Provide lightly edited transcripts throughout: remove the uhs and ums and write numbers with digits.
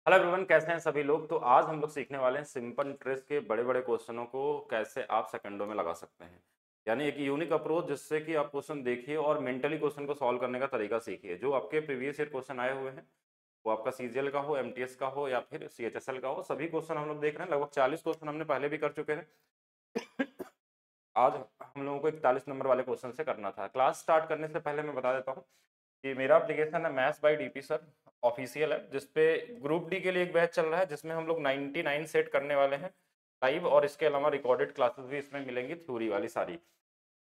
Hello everyone, कैसे हैं सभी लोग। तो आज हम लोग सीखने वाले हैं सिंपल इंटरेस्ट के बड़े बड़े क्वेश्चनों को कैसे आप सेकंडों में लगा सकते हैं। यानी एक यूनिक अप्रोच जिससे कि आप क्वेश्चन देखिए और मेंटली क्वेश्चन को सॉल्व करने का तरीका सीखिए। जो आपके प्रीवियस ईयर क्वेश्चन आए हुए हैं, वो आपका सीजीएल का हो, एमटीएस का हो या फिर सीएचएसएल का हो, सभी क्वेश्चन हम लोग देख रहे हैं। लगभग 40 क्वेश्चन हमने पहले भी कर चुके हैं। आज हम लोगों को 41 नंबर वाले क्वेश्चन से करना था। क्लास स्टार्ट करने से पहले मैं बता देता हूँ कि मेरा एप्लीकेशन है maths by DP sir, official है, जिसपे ग्रुप डी के लिए एक बैच चल रहा है जिसमें हम लोग 99 सेट करने वाले हैं लाइव, और इसके अलावा रिकॉर्डेड क्लासेस भी इसमें मिलेंगी, थ्योरी वाली सारी।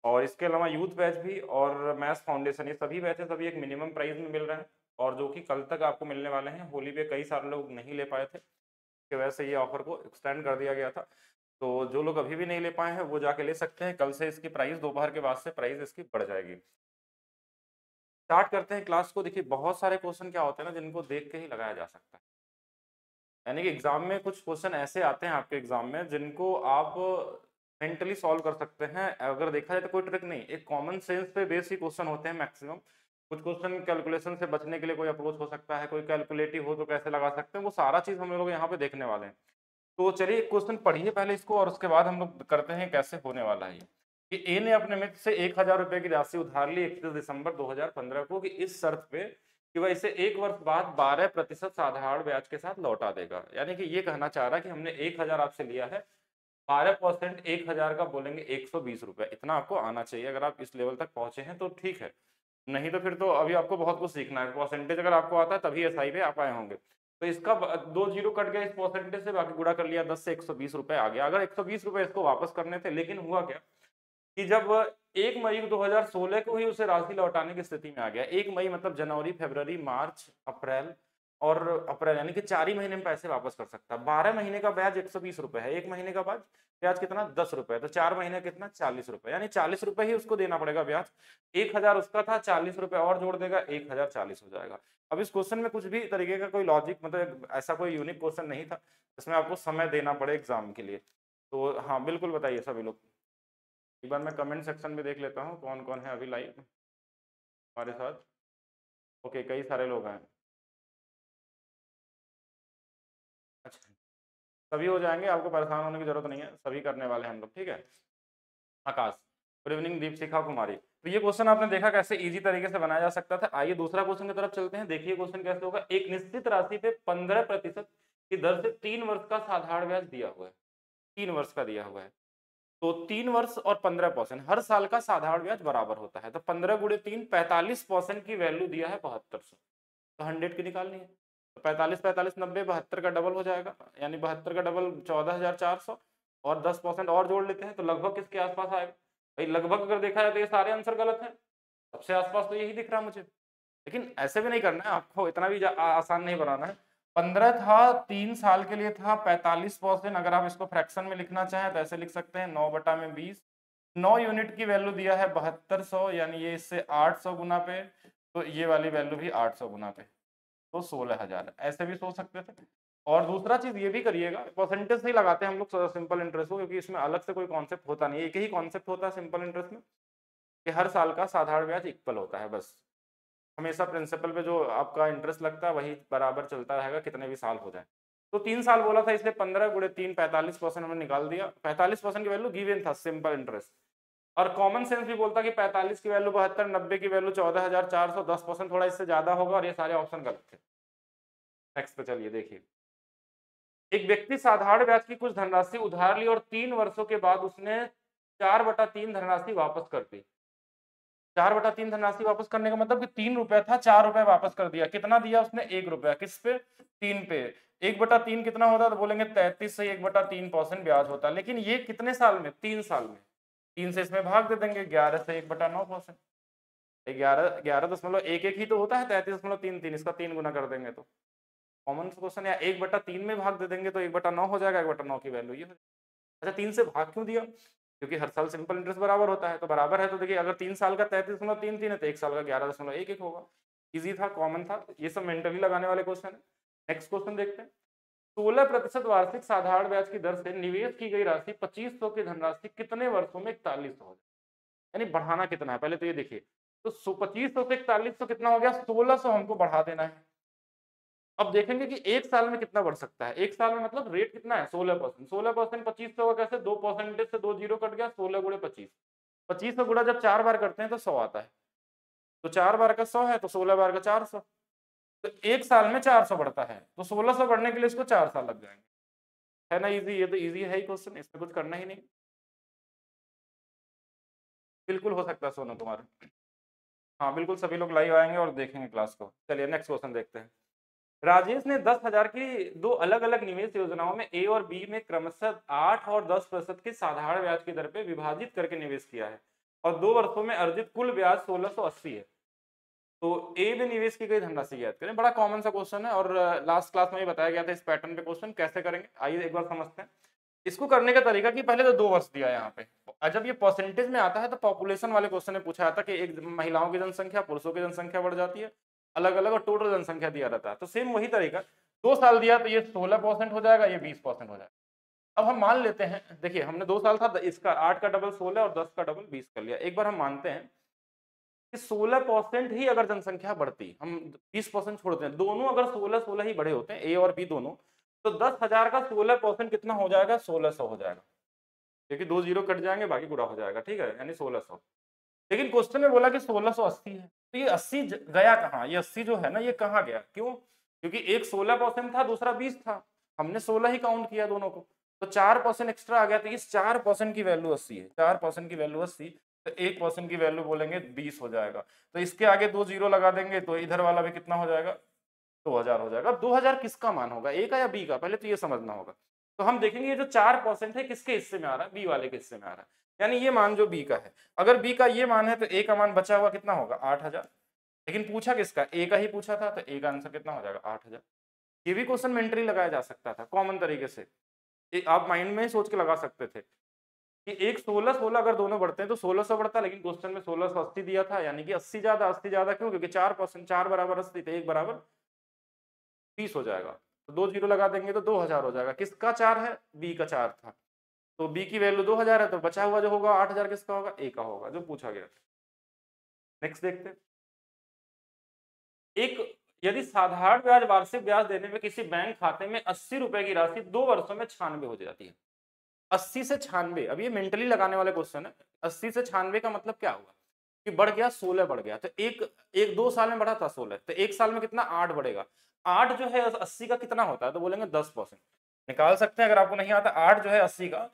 और इसके अलावा यूथ बैच भी और मैथ्स फाउंडेशन, ये सभी बैचेस अभी एक मिनिमम प्राइस में मिल रहे हैं और जो कि कल तक आपको मिलने वाले हैं। होली पे कई सारे लोग नहीं ले पाए थे, इसकी वजह से ये ऑफर को एक्सटेंड कर दिया गया था। तो जो लोग अभी भी नहीं ले पाए हैं वो जाके ले सकते हैं। कल से इसकी प्राइस, दोपहर के बाद से प्राइस इसकी बढ़ जाएगी। स्टार्ट करते हैं क्लास को। देखिए, बहुत सारे क्वेश्चन क्या होते हैं ना, जिनको देख के ही लगाया जा सकता है। यानी कि एग्जाम में कुछ क्वेश्चन ऐसे आते हैं आपके एग्जाम में जिनको आप मेंटली सॉल्व कर सकते हैं। अगर देखा जाए तो कोई ट्रिक नहीं, एक कॉमन सेंस पे बेस ही क्वेश्चन होते हैं मैक्सिमम। कुछ क्वेश्चन कैलकुलेशन से बचने के लिए कोई अप्रोच हो सकता है, कोई कैलकुलेटिव हो तो कैसे लगा सकते हैं, वो सारा चीज हम लोग यहाँ पे देखने वाले हैं। तो चलिए एक क्वेश्चन पढ़िए पहले इसको, और उसके बाद हम लोग करते हैं कैसे होने वाला है ये। कि ए ने अपने मित्र से 1,000 रुपए की राशि उधार ली 31 दिसंबर 2015 को, कि इस शर्त पे कि वह इसे 1 वर्ष बाद 12% साधारण ब्याज के साथ लौटा देगा। यानी कि ये कहना चाह रहा है कि हमने 1,000 आपसे लिया है, 12% 1,000 का बोलेंगे 120 रुपए। इतना आपको आना चाहिए। अगर आप इस लेवल तक पहुंचे हैं तो ठीक है, नहीं तो फिर तो अभी आपको बहुत कुछ सीखना है। परसेंटेज अगर आपको आता है तभी एसआई पे आप आए होंगे। तो इसका 2 जीरो कट गया इस परसेंटेज से, बाकी गुणा कर लिया 10 से 120 रुपए आ गया। अगर 120 रुपए इसको वापस करने थे, लेकिन हुआ क्या कि जब 1 मई 2016 को ही उसे राशि लौटाने की स्थिति में आ गया। 1 मई मतलब जनवरी, फरवरी, मार्च, अप्रैल, और अप्रैल यानी कि 4 ही महीने में पैसे वापस कर सकता है। 12 महीने का ब्याज 120 रुपए है, 1 महीने का ब्याज ब्याज कितना 10 रुपए, तो 4 महीने कितना 40 रुपए, यानी 40 रुपए ही उसको देना पड़ेगा ब्याज। 1,000 उसका था, 40 रुपए और जोड़ देगा, 1,040 हो जाएगा। अब इस क्वेश्चन में कुछ भी तरीके का कोई लॉजिक, मतलब ऐसा कोई यूनिक क्वेश्चन नहीं था इसमें आपको समय देना पड़े एग्जाम के लिए। तो हाँ बिल्कुल बताइए सभी लोग। एक बार मैं कमेंट सेक्शन में देख लेता हूँ कौन कौन है अभी लाइव हमारे साथ। ओके, कई सारे लोग हैं। अच्छा, सभी हो जाएंगे, आपको परेशान होने की जरूरत नहीं है, सभी करने वाले हैं हम लोग, ठीक है। आकाश, गुड इवनिंग। दीपशिखा कुमारी, तो ये क्वेश्चन आपने देखा कैसे इजी तरीके से बनाया जा सकता था। आइए दूसरा क्वेश्चन की तरफ चलते हैं। देखिए क्वेश्चन कैसे होगा। एक निश्चित राशि पे 15% की दर से 3 वर्ष का साधारण ब्याज दिया हुआ है। 3 वर्ष का दिया हुआ है, तो 3 वर्ष और 15%, हर साल का साधारण ब्याज बराबर होता है। तो 15 × 3 45% की वैल्यू दिया है 7200, तो 100 की निकालनी है। तो 45 45 90, 72 का डबल हो जाएगा, यानी 72 का डबल 14,400, और 10% और जोड़ लेते हैं तो लगभग किसके आसपास आएगा। भाई लगभग अगर देखा जाए तो ये सारे आंसर गलत हैं, सबसे आसपास तो यही दिख रहा है मुझे। लेकिन ऐसे भी नहीं करना है आपको, इतना भी आसान नहीं बनाना है। 15 था, 3 साल के लिए था, 45%। अगर आप इसको फ्रैक्शन में लिखना चाहें तो ऐसे लिख सकते हैं, 9/20। 9 यूनिट की वैल्यू दिया है 7200, यानी ये इससे 800 गुना पे, तो ये वाली वैल्यू भी 800 गुना पे, तो 16,000। ऐसे भी सोच सकते थे। और दूसरा चीज ये भी करिएगा, परसेंटेज से ही लगाते हैं हम लोग सिंपल इंटरेस्ट को, क्योंकि इसमें अलग से कोई कॉन्सेप्ट होता नहीं है। एक ही कॉन्सेप्ट होता है सिंपल इंटरेस्ट में, कि हर साल का साधारण ब्याज इक्वल होता है बस। हमेशा प्रिंसिपल पे जो आपका इंटरेस्ट लगता है वही बराबर चलता रहेगा, कितने भी साल हो जाए। तो 3 साल बोला था, इसलिए 15 × 3 45% हमने निकाल दिया। 45% की वैल्यू गिवन था सिंपल इंटरेस्ट। और कॉमन सेंस भी बोलता कि 45 की वैल्यू 72, 90 की वैल्यू 14,400, 10% थोड़ा इससे ज्यादा होगा, और ये सारे ऑप्शन गलत थे। नेक्स्ट पे चलिए देखिए। एक व्यक्ति साधारण ब्याज की कुछ धनराशि उधार ली और 3 वर्षों के बाद उसने 4/3 धनराशि वापस कर दी। 4/3 धनराशि वापस करने का मतलब कि 3 रुपया था, 4 रुपए वापस कर दिया। कितना दिया उसने? 1 रुपया। किस पे? 3 पे। 1/3 कितना होता है? तो बोलेंगे 33 से 1/3% ब्याज होता है। लेकिन ये कितने साल में? 3 साल में। 3 से इसमें भाग दे देंगे, 11 से 1/9%। 11.11 ही तो होता है, 33.33, इसका 3 गुना कर देंगे तो कॉमन क्वेश्चन। या 1/3 में भाग दे देंगे तो 1/9 हो जाएगा। 1/9 की वैल्यू ये हो। अच्छा, 3 से भाग क्यों दिया? क्योंकि हर साल सिंपल इंटरेस्ट बराबर होता है, तो बराबर है तो देखिए, अगर 3 साल का 33.33 है तो 1 साल का 11.11 होगा। इजी था, कॉमन था, ये सब मेंटली लगाने वाले क्वेश्चन है। नेक्स्ट क्वेश्चन देखते हैं। 16% वार्षिक साधारण ब्याज की दर से निवेश की गई राशि 2500 की धनराशि कितने वर्षों में 4100 हो जाए? यानी बढ़ाना कितना है पहले तो ये देखिए। तो 2500 से 4100 कितना हो गया? 1600 हमको बढ़ा देना है। अब देखेंगे कि एक साल में कितना बढ़ सकता है। एक साल में मतलब रेट कितना है 16%। 16% 25 से होगा कैसे, 2 परसेंटेज से 2 जीरो कट गया, 16 गुणे 25। 25 का गुणा जब 4 बार करते हैं तो 100 आता है। तो 4 बार का 100 है तो 16 बार का 400। तो एक साल में 400 बढ़ता है, तो 1600 बढ़ने के लिए इसको 4 साल लग जाएंगे। है ना इजी, ये तो इजी है ही क्वेश्चन, इसमें कुछ करना ही नहीं। बिल्कुल हो सकता है सोनू कुमार। हाँ बिल्कुल, सभी लोग लाइव आएंगे और देखेंगे क्लास को। चलिए नेक्स्ट क्वेश्चन देखते हैं। राजेश ने 10,000 की दो अलग अलग निवेश योजनाओं में ए और बी में क्रमशः 8 और 10% की साधारण ब्याज की दर पे विभाजित करके निवेश किया है और 2 वर्षों में अर्जित कुल ब्याज 1680 है। तो ए में निवेश की गई धनराशि ज्ञात करें। बड़ा कॉमन सा क्वेश्चन है और लास्ट क्लास में भी बताया गया था इस पैटर्न पे क्वेश्चन कैसे करेंगे। आइए एक बार समझते हैं इसको करने का तरीका। कि पहले तो 2 वर्ष दिया है यहाँ पे, जब ये परसेंटेज में आता है तो पॉपुलेशन वाले क्वेश्चन में पूछा जाता है कि एक महिलाओं की जनसंख्या पुरुषों की जनसंख्या बढ़ जाती है अलग अलग और टोटल जनसंख्या दिया रहता है। तो सेम वही तरीका, 2 साल दिया तो ये 16% हो जाएगा, ये 20% हो जाएगा। अब हम मान लेते हैं, देखिए हमने 2 साल था, इसका 8 का डबल 16 और 10 का डबल 20 कर लिया। एक बार हम मानते हैं कि 16% ही अगर जनसंख्या बढ़ती, हम 20% छोड़ते हैं, दोनों अगर 16-16 ही बढ़े होते हैं ए और बी दोनों, तो 10,000 का 16% कितना हो जाएगा, 1600 हो जाएगा। क्योंकि 2 जीरो कट जाएंगे बाकी गुणा हो जाएगा, ठीक है, यानी 1600। लेकिन क्वेश्चन में बोला कि 1680 है, तो ये 80 गया कहाँ, ये 80 जो है ना ये कहाँ गया, क्यों? क्योंकि एक 16% था दूसरा 20 था, हमने 16 ही काउंट किया दोनों को, तो 4% एक्स्ट्रा आ गया। तो इस 4% की वैल्यू 80 है, 4% की वैल्यू 80, तो 1% की वैल्यू बोलेंगे 20 हो जाएगा। तो इसके आगे 2 जीरो लगा देंगे तो इधर वाला भी कितना हो जाएगा, 2000 हो जाएगा। अब 2000 किसका मान होगा, ए का या बी का, पहले तो ये समझना होगा। तो हम देखेंगे ये जो 4% है किसके हिस्से में आ रहा है, बी वाले के हिस्से में आ रहा है, यानी ये मान जो बी का है। अगर बी का ये मान है तो ए का मान बचा हुआ कितना होगा, 8000। लेकिन पूछा किसका, ए का ही पूछा था, तो ए का आंसर कितना हो जाएगा, 8000। ये भी क्वेश्चन मेंटली लगाया जा सकता था कॉमन तरीके से, आप माइंड में ही सोच के लगा सकते थे कि एक 16-16 अगर दोनों बढ़ते हैं तो 1600 बढ़ता है, लेकिन क्वेश्चन में 1680 दिया था, यानी कि 80 ज्यादा क्यों, क्योंकि 4%, 4 बराबर 80 तो 1 बराबर 20 हो जाएगा। तो 2 जीरो लगा देंगे तो 2000 हो जाएगा। किसका 4 है, बी का 4 था, तो बी की वैल्यू 2000 है, तो बचा हुआ जो होगा 8000 किसका होगा, ए का होगा, जो पूछा गया था। नेक्स्ट देखते हैं। एक यदि साधारण ब्याज वार्षिक ब्याज देने में किसी बैंक खाते में 80 रुपए की राशि 2 वर्षों में 96 हो जाती है। 80 से 96, अब ये मेंटली लगाने वाले क्वेश्चन है। 80 से 96 का मतलब क्या हुआ कि बढ़ गया, 16 बढ़ गया, तो एक 2 साल में बढ़ा था 16, तो एक साल में कितना 8 बढ़ेगा। 8 जो है 80 का कितना होता है, तो बोलेंगे 10%। निकाल सकते हैं अगर आपको नहीं आता। 8 जो है 80 का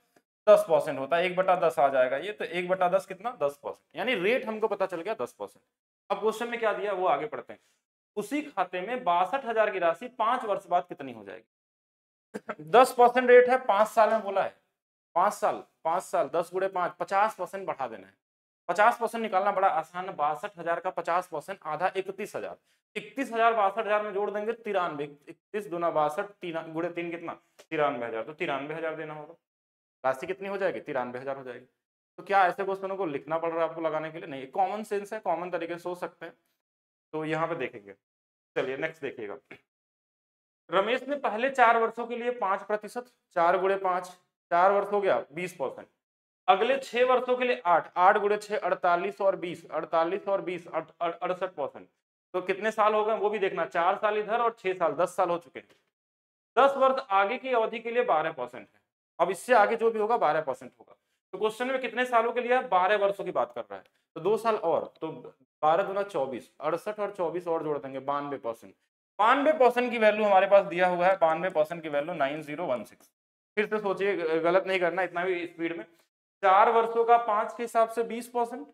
10% होता है, 1/10 आ जाएगा ये, तो 1/10 कितना 10%, यानी रेट हमको पता चल गया 10%। अब क्वेश्चन में क्या दिया वो आगे पढ़ते हैं। उसी खाते में 62,000 की राशि 5 वर्ष बाद कितनी हो जाएगी। 10% रेट है, 5 साल में बोला है, 5 साल 10 गुणे 5, 50% बढ़ा देना है। 50% निकालना बड़ा आसान है। 62,000 का 50% आधा 31,000, 31,000 62,000 में जोड़ देंगे 93, 31 दूना 62, 3 गुणे 3 कितना 93,000, तो 93,000 देना होगा। राशि कितनी हो जाएगी, 93,000 हो जाएगी। तो क्या ऐसे क्वेश्चनों को लिखना पड़ रहा है आपको लगाने के लिए, नहीं, कॉमन सेंस है, कॉमन तरीके से सोच सकते हैं। तो यहाँ पे देखेंगे। चलिए नेक्स्ट देखिएगा। रमेश ने पहले 4 वर्षों के लिए 5%, 4 गुणे 5, 4 वर्ष हो गया 20%। अगले 6 वर्षों के लिए 8, 8 गुणे 6 48 और 20, 48 और 20 68%। तो कितने साल हो गए वो भी देखना, 4 साल इधर और 6 साल, 10 साल हो चुके हैं। 10 वर्ष आगे की अवधि के लिए 12% है। अब इससे आगे जो भी होगा 12% होगा। तो क्वेश्चन में कितने सालों के लिए 12 वर्षों की बात कर रहा है, तो 2 साल और, तो 12 दूना 24, 68 और 24 और जोड़ देंगे 92%। 92% की वैल्यू हमारे पास दिया हुआ है, 92% की वैल्यू 9016। फिर से सोचिए, गलत नहीं करना इतना भी स्पीड में। 4 वर्षों का 5 के हिसाब से 20%,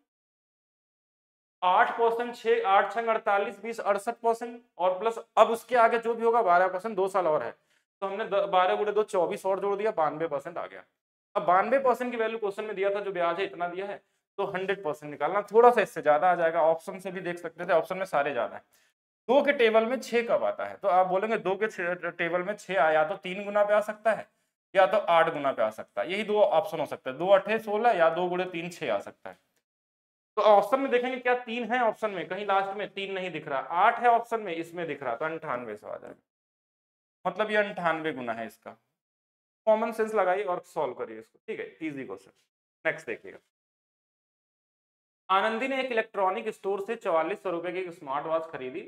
8%, 6 8 छंग 48, 20 68%, और प्लस अब उसके आगे जो भी होगा 12%, 2 साल और है, तो हमने 12 गुणे 2 24 और जोड़ दिया, 92% आ गया। अब 92% की वैल्यू क्वेश्चन में दिया था, जो ब्याज है इतना दिया है, तो 100% निकालना, थोड़ा सा इससे ज्यादा आ जाएगा। ऑप्शन से भी देख सकते थे, ऑप्शन में सारे ज्यादा है। 2 के टेबल में 6 कब आता है, तो आप बोलेंगे 2 के टेबल में 6 आया तो 3 गुना पे आ सकता है या तो 8 गुना पे आ सकता है, यही 2 ऑप्शन हो सकते हैं, 2 8 16 या 2 गुणे 3 6 आ सकता है। तो ऑप्शन में देखेंगे क्या 3 है, ऑप्शन में कहीं लास्ट में 3 नहीं दिख रहा, 8 है ऑप्शन में, इसमें दिख रहा, तो 98 से आ जाएगा, मतलब ये 98 गुना है इसका। कॉमन सेंस लगाइए और सॉल्व करिए इसको, ठीक है, इजी क्वेश्चन। नेक्स्ट देखिएगा। आनंदी ने एक इलेक्ट्रॉनिक स्टोर से 4400 रुपए की स्मार्ट वॉच खरीदी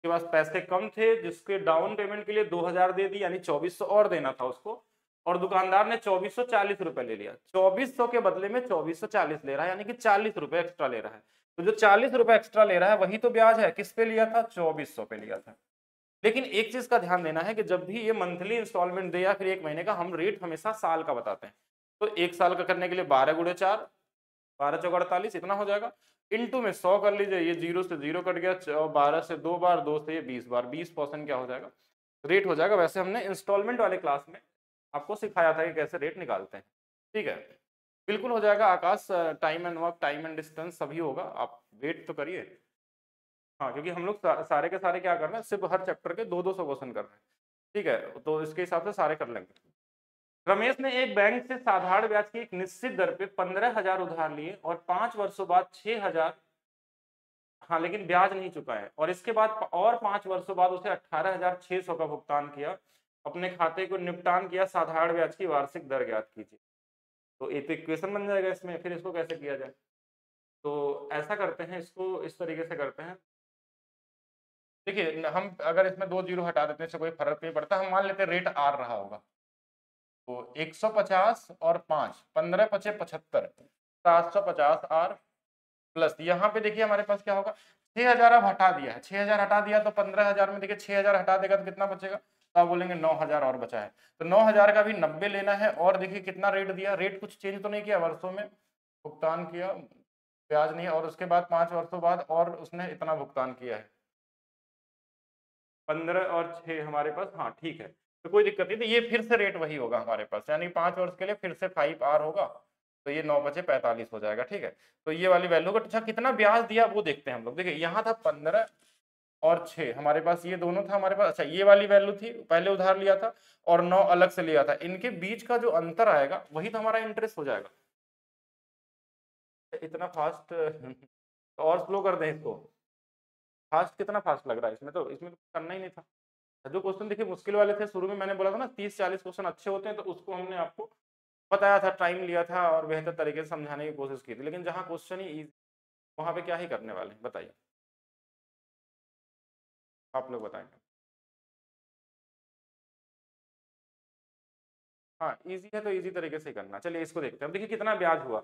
के पास पैसे कम थे, जिसके डाउन पेमेंट के लिए 2000 दे दी, यानी 2400 और देना था उसको, और दुकानदार ने 2440 रुपए ले लिया। 2400 के बदले में 2440 ले रहा है, यानी कि 40 रुपए एक्स्ट्रा ले रहा है। तो जो 40 रुपए एक्स्ट्रा ले रहा है वही तो ब्याज है, किस पे लिया था? 2400 पे लिया था। लेकिन एक चीज का ध्यान देना है कि जब भी ये मंथली इंस्टॉलमेंट दे या फिर एक महीने का, हम रेट हमेशा साल का बताते हैं। तो एक साल का करने के लिए 12 गुणे 4, 12 चौक 48, इतना हो जाएगा। इनटू में 100 कर लीजिए, ये 0 से 0 कट गया, 12 से 2 बार, 2 से ये 20 बार, 20% क्या हो जाएगा? रेट हो जाएगा। वैसे हमने इंस्टॉलमेंट वाले क्लास में आपको सिखाया था कि कैसे रेट निकालते हैं, ठीक है। बिल्कुल हो जाएगा Akash, time and work, time and distance सभी होगा, आप वेट तो करिए। हाँ, क्योंकि हम लोग सारे के सारे क्या कर रहे हैं, सिर्फ हर चैप्टर के 200 क्वेश्चन कर रहे हैं, ठीक है, तो इसके हिसाब से सारे कर लेंगे। रमेश ने एक बैंक से साधारण ब्याज की एक निश्चित दर पे 15,000 उधार लिए और 5 वर्षों बाद 6,000, हाँ लेकिन ब्याज नहीं चुकाए, और इसके बाद और 5 वर्षों बाद उसे 18,600 का भुगतान किया। अपने खाते को निपटान किया, साधारण ब्याज की वार्षिक दर ज्ञात कीजिए। तो एक इक्वेशन बन जाएगा इसमें, फिर इसको कैसे किया जाए? तो ऐसा करते हैं, इसको इस तरीके से करते हैं। देखिए, हम अगर इसमें 2 जीरो हटा देते हैं इससे कोई फर्क नहीं पड़ता। हम मान लेते हैं रेट आर रहा होगा, तो 150 और 5, 15 पचे 75, 750 आर प्लस, यहाँ पे देखिए हमारे पास क्या होगा, 6000 अब हटा दिया है, 6000 हटा दिया तो 15,000 में देखिए 6000 हटा देगा तो कितना बचेगा? तो आप बोलेंगे 9000 और बचा है, तो 9000 का भी 90 लेना है। और देखिए कितना रेट दिया, रेट कुछ चेंज तो नहीं किया, वर्षों में भुगतान किया, ब्याज नहीं, और उसके बाद 5 वर्षों बाद और उसने इतना भुगतान किया है, 15 और 6 हमारे पास, हाँ ठीक है, तो कोई दिक्कत नहीं। तो ये फिर से रेट वही होगा हमारे पास, यानी 5 वर्ष के लिए फिर से 5 आर होगा, तो ये 9 बचे 45 हो जाएगा, ठीक है। तो ये वाली वैल्यू का, अच्छा कितना ब्याज दिया वो देखते हैं हम लोग। देखिए यहाँ था 15 और 6 हमारे पास, ये दोनों था हमारे पास। अच्छा, ये वाली वैल्यू थी, पहले उधार लिया था और 9 अलग से लिया था, इनके बीच का जो अंतर आएगा वही तो हमारा इंटरेस्ट हो जाएगा। इतना फास्ट तो और स्लो कर दें इसको, फास्ट कितना फास्ट लग रहा है इसमें, तो इसमें तो करना ही नहीं था। जो क्वेश्चन देखिए मुश्किल वाले थे, शुरू में मैंने बोला था ना 30-40 क्वेश्चन अच्छे होते हैं, तो उसको हमने आपको बताया था, टाइम लिया था और बेहतर तरीके से समझाने की कोशिश की थी। लेकिन जहाँ क्वेश्चन ही इजी, वहाँ पे क्या ही करने वाले हैं बताइए, आप लोग बताएंगे। हाँ इजी है तो इजी तरीके से करना। चलिए इसको देखते हैं। अब देखिए कितना ब्याज हुआ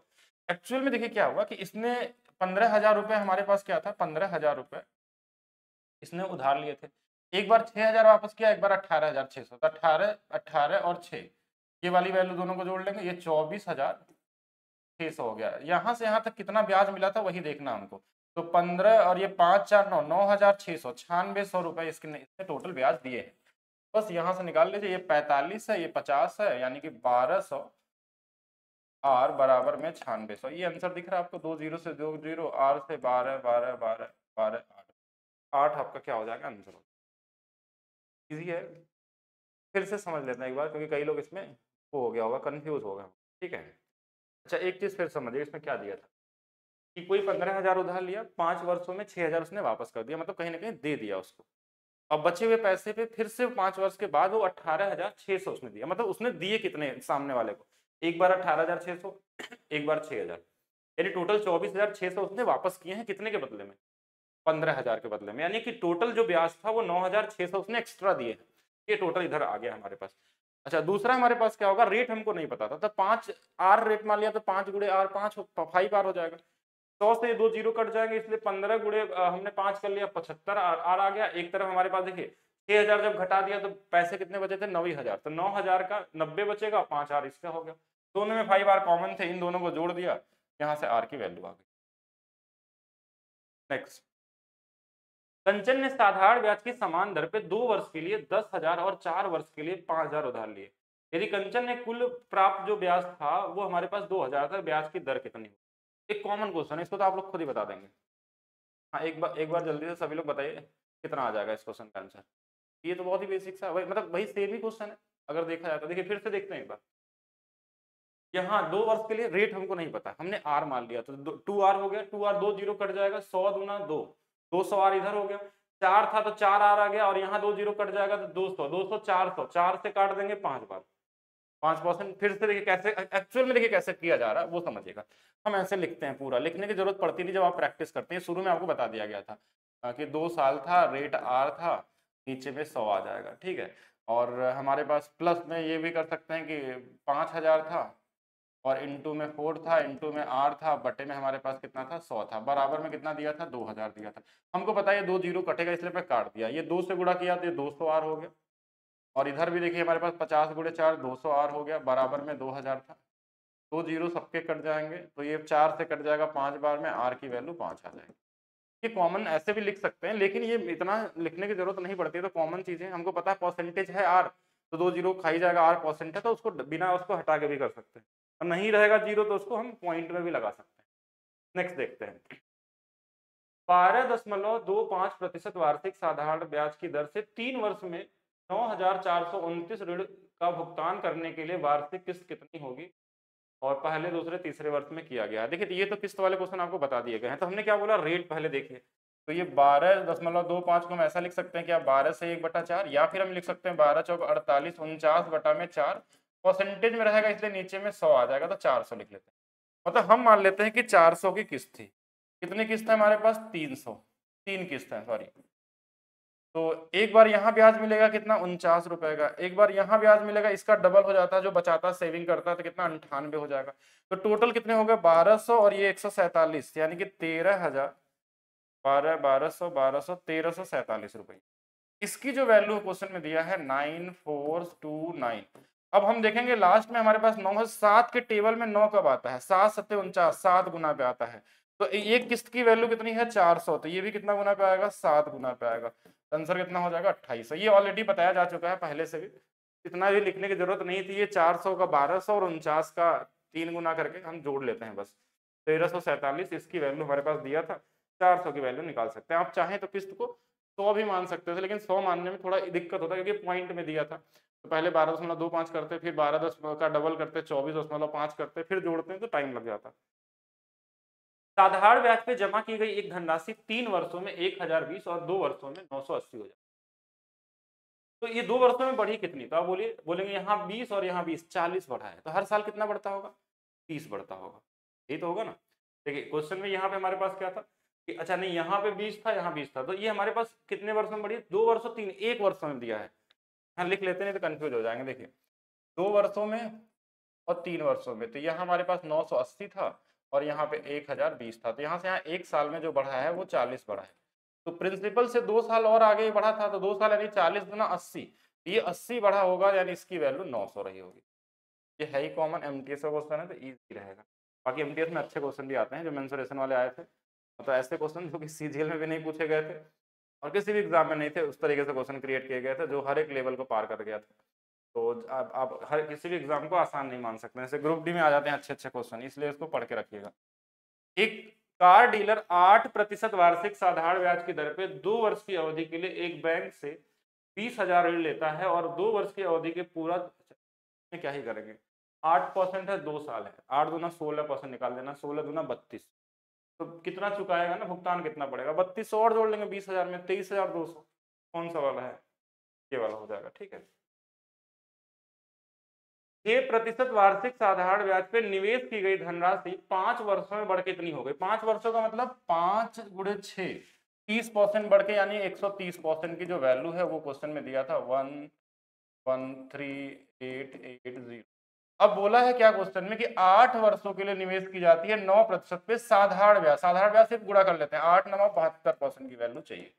एक्चुअल में। देखिए क्या हुआ कि इसने 15,000 रुपये, हमारे पास क्या था 15,000 रुपये इसने उधार लिए थे। एक बार 6,000 वापस किया, एक बार 18,600, तो 18 18 और 6, ये वाली वैल्यू दोनों को जोड़ लेंगे, ये 24,600 हो गया। यहाँ से यहाँ तक कितना ब्याज मिला था वही देखना हमको। तो 15 और ये 5 4 9, 9,600, 9600 रुपए इसने टोटल ब्याज दिए हैं। बस यहाँ से निकाल लीजिए, ये 45 है, ये 50 है, यानी कि 1200 आर बराबर में 9600। ये आंसर दिख रहा है आपको, 2 जीरो से 2 जीरो, आर से 12 12 12 12 8, 8 आपका क्या हो जाएगा आंसर। इजी है, फिर से समझ लेते हैं एक बार, क्योंकि कई लोग इसमें वो हो गया होगा, कंफ्यूज हो गया, ठीक है। अच्छा एक चीज फिर समझिए, इसमें क्या दिया था कि कोई 15,000 उधार लिया, 5 वर्षों में 6,000 उसने वापस कर दिया, मतलब कहीं ना कहीं दे दिया उसको। अब बचे हुए पैसे पे फिर से 5 वर्ष के बाद वो 18,600 उसने दिया, मतलब उसने दिए कितने सामने वाले को, एक बार 18,600, एक बार 6,000, यानी टोटल 24,600 उसने वापस किए हैं, कितने के बदले में? 15,000 के बदले में, यानी कि टोटल जो ब्याज था वो 9,600 उसने एक्स्ट्रा दिए हैं। ये टोटल इधर आ गया हमारे पास। अच्छा दूसरा हमारे पास क्या होगा, रेट हमको नहीं पता था, तो 5 आर रेट मान लिया, तो 5 गुणे आर 5 5 आर हो जाएगा। 100 से 2 जीरो कट जाएंगे, इसलिए 15 गुणे हमने 5 कर लिया, 75 आर आ गया। एक तरफ हमारे पास देखिए 6,000 जब घटा दिया तो पैसे कितने बचे थे, 90,000, तो 9,000 का 90 बचेगा, 5 आर इसका हो गया। दोनों में 5 आर कॉमन थे, इन दोनों को जोड़ दिया, यहाँ से आर की वैल्यू आ गई। नेक्स्ट, कंचन ने साधारण ब्याज की समान दर पे 2 वर्ष के लिए 10,000 और 4 वर्ष के लिए 5,000 उधार लिए। यदि कंचन ने कुल प्राप्त जो ब्याज था वो हमारे पास 2,000 था, ब्याज की दर कितनी हुई? एक कॉमन क्वेश्चन है, इसको तो आप लोग खुद ही बता देंगे। हाँ एक बार जल्दी से सभी लोग बताइए कितना आ जाएगा इस क्वेश्चन का आंसर। ये तो बहुत ही बेसिक सा वही, मतलब वही सेम ही क्वेश्चन है अगर देखा जाए तो। देखिए फिर से देखते हैं एक बार, यहाँ 2 वर्ष के लिए रेट हमको नहीं पता, हमने आर मान लिया, तो 2 आर हो गया, 2 आर 2 जीरो कट जाएगा, 100 दूना 2, 200 आर इधर हो गया, 4 था तो 4 आर आ गया, और यहाँ 2 जीरो कट जाएगा तो 200, 200 400, 4 से काट देंगे 5 बार, 5%। फिर से देखिए कैसे एक्चुअल में देखिए कैसे किया जा रहा है वो समझिएगा। हम ऐसे लिखते हैं, पूरा लिखने की जरूरत पड़ती नहीं जब आप प्रैक्टिस करते हैं, शुरू में आपको बता दिया गया था। कि 2 साल था, रेट आर था, नीचे में 100 आ जाएगा, ठीक है। और हमारे पास प्लस में ये भी कर सकते हैं कि 5000 था और इंटू में 4 था, इंटू में आर था, बटे में हमारे पास कितना था, 100 था, बराबर में कितना दिया था, 2000 दिया था। हमको पता है ये 2 जीरो कटेगा, इसलिए मैं काट दिया। ये 2 से गुणा किया तो ये 200 आर हो गया, और इधर भी देखिए हमारे पास 50 गुणे 4 200 आर हो गया, बराबर में 2000 था। 2 जीरो सबके कट जाएंगे, तो ये 4 से कट जाएगा 5 बार में, आर की वैल्यू 5 आ जाएगी। ये कॉमन ऐसे भी लिख सकते हैं, लेकिन ये इतना लिखने की जरूरत नहीं पड़ती है, तो कॉमन चीजें हमको पता है, परसेंटेज है आर, तो 2 जीरो खाई जाएगा, आर परसेंट है, तो उसको बिना उसको हटा के भी कर सकते हैं, और नहीं रहेगा जीरो तो उसको हम पॉइंट में भी लगा सकते हैं। नेक्स्ट देखते हैं, 12.25% वार्षिक साधारण ब्याज की दर से 3 वर्ष में 9429 ऋण का भुगतान करने के लिए वार्षिक किस्त कितनी होगी, और पहले दूसरे तीसरे वर्ष में किया गया है। देखिए ये तो किस्त वाले क्वेश्चन आपको बता दिए गए हैं, तो हमने क्या बोला, रेट पहले देखिए। तो ये 12.25 को हम ऐसा लिख सकते हैं कि 12 से 1/4, या फिर हम लिख सकते हैं 12 चौक 48 49/4, परसेंटेज में रहेगा इसलिए नीचे में 100 आ जाएगा, तो 400 लिख लेते हैं। मतलब हम मान लेते हैं कि 400 की किस्त थी। कितनी किस्त है हमारे पास, 300, 3 किस्त है, सॉरी। तो एक बार यहाँ ब्याज मिलेगा कितना, 49 रुपए का, एक बार यहाँ ब्याज मिलेगा, इसका डबल हो जाता है, जो बचाता सेविंग करता है, तो कितना 98 हो जाएगा। तो टोटल कितने हो गए, 1200 और ये 147, यानी कि 13,000, 1347 रुपए। इसकी जो वैल्यू क्वेश्चन में दिया है 9429। अब हम देखेंगे लास्ट में हमारे पास 9 है, 7 के टेबल में 9 कब आता है, 7 सत्ते 49, 7 गुना पे आता है। तो एक किस्त की वैल्यू कितनी है, 400, तो ये भी कितना गुना पे आएगा, 7 गुना पे आएगा। आंसर कितना हो जाएगा, 28। ये ऑलरेडी बताया जा चुका है पहले से भी, इतना भी लिखने की जरूरत नहीं थी। ये 400 का 1200 और 49 का 3 गुना करके हम जोड़ लेते हैं बस, 1347 इसकी वैल्यू हमारे पास दिया था, 400 की वैल्यू निकाल सकते हैं। आप चाहें तो किस्त को 100 भी मान सकते थे, लेकिन 100 मानने में थोड़ा दिक्कत होता है, क्योंकि पॉइंट में दिया था। तो पहले 12.25 करते, फिर 12 का डबल करते, 24.5 करते, फिर जोड़ते हैं तो टाइम लग जाता। साधारण ब्याज पे जमा की गई एक धनराशि 3 वर्षों में 1020 और 2 वर्षों में 980 हो जाए, तो ये 2 वर्षों में बढ़ी कितनी, तो आप बोलिए, बोलेंगे यहाँ 20 और यहाँ 20, 40 बढ़ा है, तो हर साल कितना बढ़ता होगा, 30 बढ़ता होगा, यही तो होगा ना। देखिए क्वेश्चन में यहाँ पे हमारे पास क्या था कि अच्छा नहीं, यहाँ पे 20 था, यहाँ 20 था, तो ये हमारे पास कितने वर्षों में बढ़ी, 2 वर्षों 3 1 वर्षों में दिया है। हाँ लिख लेते, नहीं तो कंफ्यूज हो जाएंगे। देखिए 2 वर्षों में और 3 वर्षों में, तो यहाँ हमारे पास 980 था और यहाँ पे 1020 था, तो यहाँ से यहाँ 1 साल में जो बढ़ा है वो 40 बढ़ा है। तो प्रिंसिपल से 2 साल और आगे बढ़ा था, तो 2 साल यानी 40 गुना 80, ये 80 बढ़ा होगा, यानी इसकी वैल्यू 900 रही होगी। ये है ही कॉमन, एमटीएस का क्वेश्चन है तो इजी रहेगा। बाकी एमटीएस में अच्छे क्वेश्चन भी आते हैं, जो मेंसुरेशन वाले आए थे, मतलब ऐसे क्वेश्चन जो कि सीजीएल में भी नहीं पूछे गए थे और किसी भी एग्जाम में नहीं थे, उस तरीके से क्वेश्चन क्रिएट किए गए थे जो हर एक लेवल को पार कर गया था। तो आप हर किसी भी एग्जाम को आसान नहीं मान सकते, जैसे ग्रुप डी में आ जाते हैं अच्छे अच्छे क्वेश्चन, इसलिए इसको पढ़ के रखिएगा। एक कार डीलर 8% वार्षिक साधारण ब्याज की दर पे 2 वर्ष की अवधि के लिए एक बैंक से 20,000 ऋण लेता है और 2 वर्ष की अवधि के पूरा में क्या ही करेंगे, 8% है, 2 साल है, 8 दूना 16% निकाल देना, 16 दूना 32, तो कितना चुकाएगा ना, भुगतान कितना पड़ेगा, 3200 और जोड़ लेंगे 20,000 में, 23,200, कौन सा वाला है, ये वाला हो जाएगा, ठीक है। 6% वार्षिक साधारण ब्याज पे निवेश की गई धनराशि 5 वर्षों में बढ़ के इतनी हो गई, 5 वर्षों का मतलब 5 गुणे 6, 30% बढ़ के, यानी 130% की जो वैल्यू है वो क्वेश्चन में दिया था 113,880। अब बोला है क्या क्वेश्चन में कि 8 वर्षों के लिए निवेश की जाती है 9% पे साधारण ब्याज, साधारण ब्याज सिर्फ गुणा कर लेते हैं, 8 9 72% की वैल्यू चाहिए।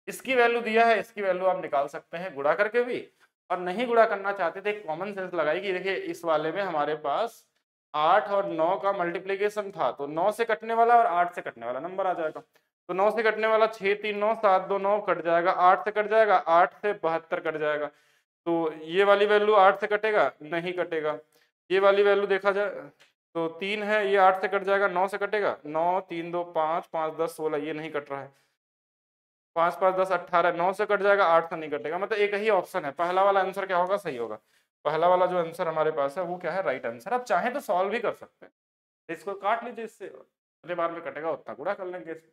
इसकी वैल्यू दिया है, इसकी वैल्यू आप निकाल सकते हैं गुणा करके भी, और नहीं गुणा करना चाहते थे एक कॉमन सेंस लगाई कि देखिए इस वाले में हमारे पास 8 और 9 का मल्टीप्लीकेशन था, तो 9 से कटने वाला और 8 से कटने वाला नंबर आ जाएगा। तो 9 से कटने वाला 6 3 9 7 2 9 कट जाएगा, 8 से कट जाएगा, 8 से 72 कट जाएगा, तो ये वाली वैल्यू 8 से कटेगा, नहीं कटेगा। ये वाली वैल्यू देखा जाए तो 3 है, ये 8 से कट जाएगा, 9 से कटेगा, 9 3 2 5 5 10 16, ये नहीं कट रहा है, 5 5 10 18, 9 से कट जाएगा, 8 से नहीं कटेगा, मतलब एक ही ऑप्शन है, पहला वाला आंसर क्या होगा, सही होगा। पहला वाला जो आंसर हमारे पास है वो क्या है, राइट आंसर। आप चाहें तो सॉल्व भी कर सकते हैं, इसको काट लीजिए, इससे जितने बार में कटेगा उतना गुणा कर लेंगे इससे।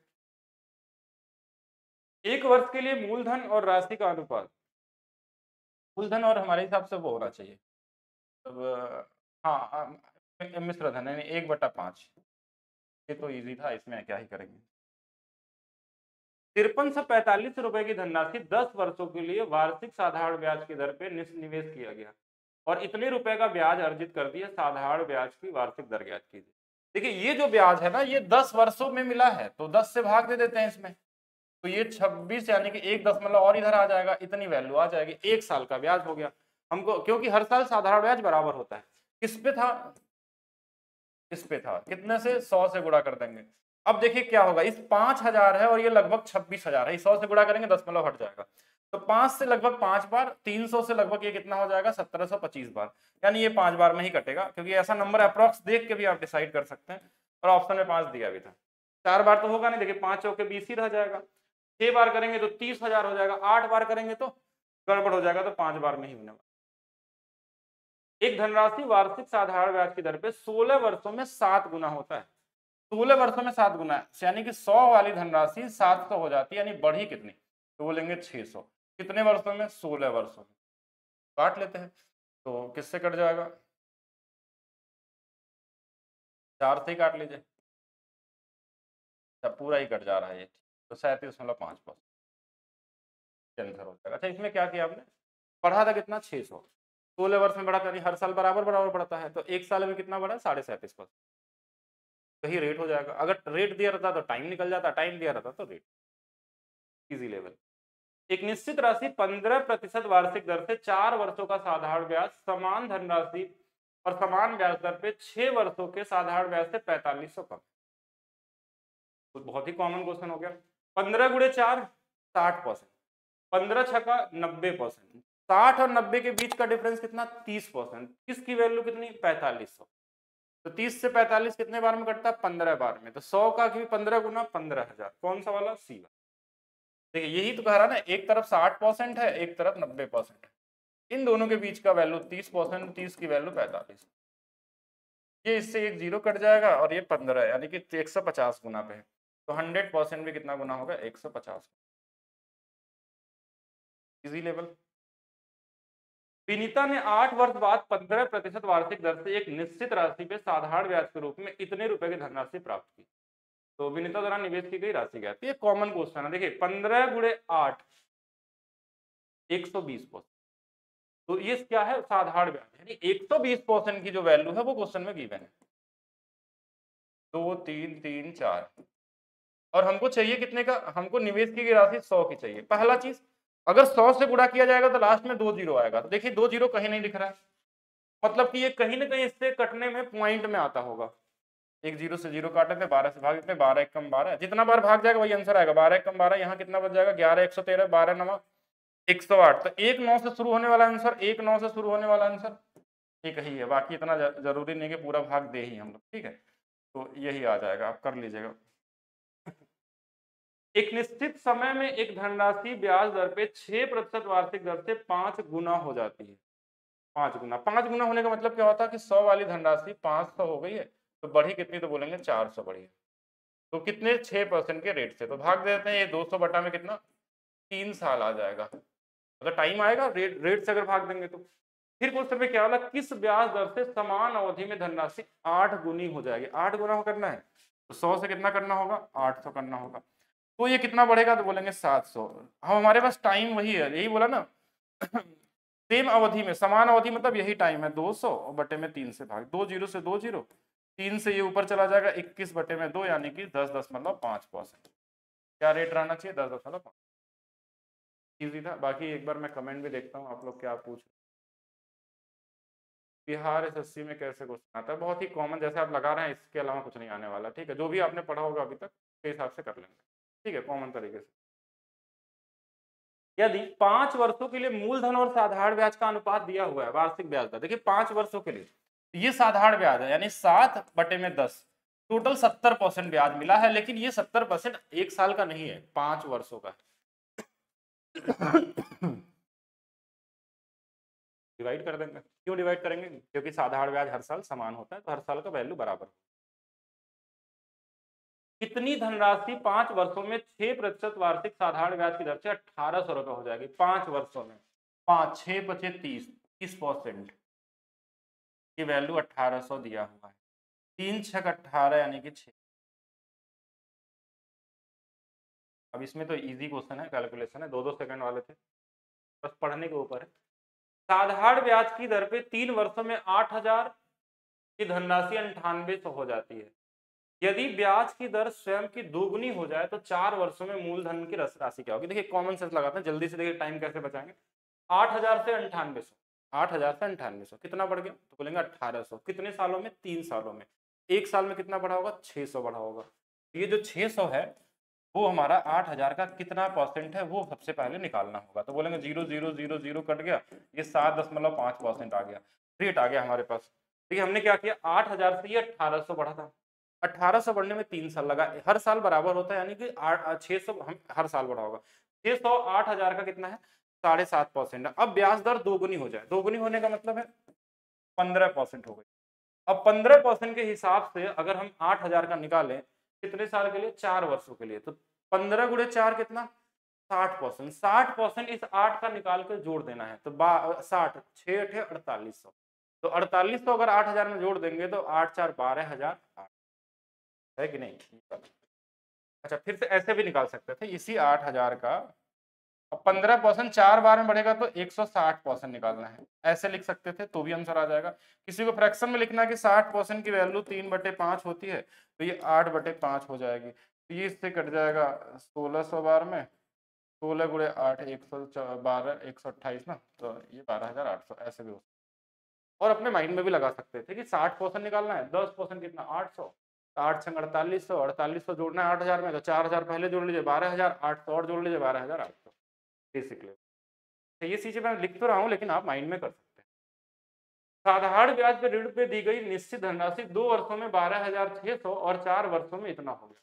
एक वर्ष के लिए मूलधन और राशि का अनुपात, मूलधन और हमारे हिसाब से वो होना चाहिए, अब हाँ मिश्र धन यानी 1/5, ये तो इजी था, इसमें क्या ही करेंगे। ₹5345 की धनराशि 10 वर्षों के लिए वार्षिक साधारण ब्याज की दर पे निवेश किया गया और इतने रुपए का ब्याज अर्जित कर दिया। साधारण ब्याज की वार्षिक दर ज्ञात कीजिए। देखिए ये जो ब्याज है ना, ये 10 वर्षों में मिला है तो 10 से भाग दे देते हैं इसमें, तो ये 26 यानी कि 1 दशमलव और इधर आ जाएगा, इतनी वैल्यू आ जाएगी। 1 साल का ब्याज हो गया हमको, क्योंकि हर साल साधारण ब्याज बराबर होता है। किस पे था? इस पे था। कितने से? 100 से गुणा कर देंगे। अब देखिए क्या होगा, इस 5000 है और ये लगभग 26,000 है, 100 से गुणा करेंगे दशमलव हट जाएगा, तो 5 से लगभग 5 बार, 300 से लगभग ये कितना हो जाएगा? 1725 बार, यानी ये 5 बार में ही कटेगा, क्योंकि ऐसा नंबर अप्रॉक्स देख के भी आप डिसाइड कर सकते हैं। और ऑप्शन में 5 दिया भी था। 4 बार तो होगा नहीं, देखिए 5 चौके 20 ही रह जाएगा। 6 बार करेंगे तो 30,000 हो जाएगा। 8 बार करेंगे तो गड़बड़ हो जाएगा, तो 5 बार में ही होने वाला। एक धनराशि वार्षिक साधारण ब्याज की दर पे 16 वर्षों में 7 गुना होता है। 16 वर्षों में 7 गुना, यानी कि 100 वाली धनराशि 700 हो जाती है, यानी बढ़ी कितनी? तो बोलेंगे 600। कितने वर्षों में? 16 वर्षों में। काट लेते हैं, तो किससे कट जाएगा? 4 से ही काट लीजिए। अच्छा, पूरा ही कट जा रहा है ये, तो 37.5% आंसर हो जाएगा। अच्छा, इसमें क्या किया आपने? पढ़ा था कितना? 600। 16 वर्ष में बढ़ा था, यानी हर साल बराबर बराबर बढ़ता है, तो 1 साल में कितना बढ़ा? 37.5%। वही रेट हो जाएगा। अगर रेट दिया रहता तो टाइम निकल जाता, टाइम दिया रहता तो रेट। Easy level. एक निश्चित राशि 15% वार्षिक दर से 4 वर्षों का साधारण ब्याज समान धनराशि और समान ब्याज दर पे 6 वर्षों के साधारण ब्याज से 4500 कम। तो बहुत ही कॉमन क्वेश्चन हो गया। 15 गुणे 4 60%, 15 छका 90%, 60 और 90 के बीच का डिफरेंस कितना? 30%। किसकी वैल्यू कितनी? 4500। तो 30 से 45 कितने बार में कटता है? 15 बार में। तो 100 का भी 15 गुना 15,000। कौन सा वाला? सी वाला। देखिए यही तो कह रहा ना, एक तरफ 60% है, एक तरफ 90% है। इन दोनों के बीच का वैल्यू 30%, 30 की वैल्यू 45। ये इससे एक जीरो कट जाएगा और ये 15 है, यानी कि 150 गुना पे है। तो 100% भी कितना गुना होगा? 150। Easy level. विनीता ने 8 वर्ष बाद 15% वार्षिक दर से एक निश्चित राशि पे साधारण ब्याज के रूप में इतने रुपए की धनराशि प्राप्त की। तो विनीता द्वारा निवेश की गई राशि क्या थी? ये कॉमन क्वेश्चन है। देखिए 15 गुणे 8 120%। तो ये क्या है? साधारण ब्याज, यानी 120% की जो वैल्यू है वो क्वेश्चन में गिवन है। 2 3 3 4 और हमको चाहिए कितने का? हमको निवेश की गई राशि 100 की चाहिए। पहला चीज, अगर 100 से गुणा किया जाएगा तो लास्ट में 2 जीरो आएगा। तो देखिए 2 जीरो कहीं नहीं दिख रहा है, मतलब कि ये कहीं ना कहीं इससे कटने में पॉइंट में आता होगा। एक जीरो से जीरो काटे थे, 12 से भाग इतने, 12 एक कम 12, जितना बार भाग जाएगा वही आंसर आएगा। 12 एक कम 12, यहाँ कितना बच जाएगा? 11 113, 12 9 108। तो 1 9 से शुरू होने वाला आंसर, 1 9 से शुरू होने वाला आंसर एक ही है। बाकी इतना जरूरी नहीं कि पूरा भाग दे ही हम लोग, ठीक है। तो यही आ जाएगा, आप कर लीजिएगा। एक निश्चित समय में एक धनराशि ब्याज दर पे 6% वार्षिक दर से 5 गुना हो जाती है। 5 गुना, 5 गुना होने का मतलब क्या होता है कि 100 वाली धनराशि 500 हो गई है, तो बढ़ी कितनी? तो बोलेंगे 400 बढ़ी है। तो कितने? 6% के रेट से। तो भाग देते हैं, ये 200 बटा में कितना? 3 साल आ जाएगा। अगर टाइम आएगा रेट से अगर भाग देंगे तो। फिर क्वेश्चन में क्या वाला? किस ब्याज दर से समान अवधि में धनराशि 8 गुनी हो जाएगी? 8 गुना करना है तो 100 से कितना करना होगा? 800 करना होगा। तो ये कितना बढ़ेगा? तो बोलेंगे 700। हम हमारे पास टाइम वही है, यही बोला ना सेम अवधि में, समान अवधि मतलब यही टाइम है। 200 बटे में 3 से भाग, 2 जीरो से 2 जीरो, 3 से ये ऊपर चला जाएगा, 21 बटे में 2, यानी कि 10.5%। क्या रेट रहना चाहिए? 10.5। इजी था। बाकी एक बार मैं कमेंट भी देखता हूँ आप लोग क्या पूछ। बिहार एसएससी में कैसे क्वेश्चन आता है? बहुत ही कॉमन, जैसे आप लगा रहे हैं इसके अलावा कुछ नहीं आने वाला, ठीक है। जो भी आपने पढ़ा होगा अभी तक के हिसाब से कर लेंगे, ठीक है, कॉमन तरीके से। यदि 5 वर्षों के लिए मूलधन और साधारण ब्याज का अनुपात दिया हुआ है वार्षिक ब्याज दर, देखिए 5 वर्षों के लिए ये साधारण ब्याज है, यानी 7 बटे में 10, टोटल 70% ब्याज मिला है। लेकिन ये 70% एक साल का नहीं है, 5 वर्षों का डिवाइड कर देंगे। क्यों डिवाइड करेंगे? क्योंकि साधारण ब्याज हर साल समान होता है, तो हर साल का वैल्यू बराबर। कितनी धनराशि 5 वर्षों में 6% वार्षिक साधारण ब्याज की दर से 1800 रुपए हो जाएगी? 5 वर्षों में 5 6 पचे 30% की वैल्यू 1800 दिया हुआ है। 3 छक 18 यानी कि 6। अब इसमें तो इजी क्वेश्चन है, कैलकुलेशन है, 2-2 सेकंड वाले थे, बस पढ़ने के ऊपर है। साधारण ब्याज की दर पे 3 वर्षों में 8,000 की धनराशि 9800 हो जाती है। यदि ब्याज की दर स्वयं की दोगुनी हो जाए तो 4 वर्षों में मूलधन की राशि क्या होगी? देखिए कॉमन सेंस लगाते हैं, जल्दी से देखिए टाइम कैसे बचाएंगे। 8,000 से 9800, 8,000 से 9800 कितना बढ़ गया? तो बोलेंगे 1800। कितने सालों में? 3 सालों में। एक साल में कितना बढ़ा होगा? 600 बढ़ा होगा। ये जो 600 है वो हमारा 8,000 का कितना परसेंट है वो सबसे पहले निकालना होगा। तो बोलेंगे 0,000 कट गया, ये 7.5% आ गया, रेट आ गया हमारे पास। देखिए हमने क्या किया, 8,000 से ये 1800 बढ़ा था, 1800 बढ़ने में 3 साल लगा, हर साल बराबर होता है, यानी कि 600 हम हर साल बढ़ा होगा। 600 8,000 का कितना है? 7.5% है। अब ब्याज दर दोगुनी हो जाए, दोगुनी होने का मतलब है 15% हो गई। अब 15% के हिसाब से अगर हम 8,000 का निकालें, कितने साल के लिए? 4 वर्षों के लिए, तो 15 गुणे 4 कितना? 60%। 60% इस 8 का निकाल के जोड़ देना है, तो 60, 6 अठे 4800, तो 4800 अगर 8,000 में जोड़ देंगे तो 8 4 12,000 है कि नहीं? अच्छा, फिर से ऐसे भी निकाल सकते थे, इसी 8,000 का अब 15% 4 बार में बढ़ेगा तो 160% निकालना है, ऐसे लिख सकते थे तो भी आंसर आ जाएगा। किसी को फ्रैक्शन में लिखना है कि 60% की वैल्यू 3/5 होती है, तो ये 8/5 हो जाएगी, तो ये इससे कट जाएगा 1600 बार में, 16 गुणे 8 112 128 ना, तो ये 12,800 ऐसे भी हो। और अपने माइंड में भी लगा सकते थे कि 60% निकालना है, 10% कितना? 800, 8 संग 4800, 4800 जोड़ना है 8,000 में, तो 4,000 पहले जोड़ लीजिए, 12,800 और जोड़ लीजिए 12,800 बेसिकली। तो ये चीजें मैं लिख तो रहा हूँ लेकिन आप माइंड में कर सकते हैं। साधारण ब्याज पर ऋण पे दी गई निश्चित धनराशि 2 वर्षों में 12,600 और 4 वर्षों में इतना होगा,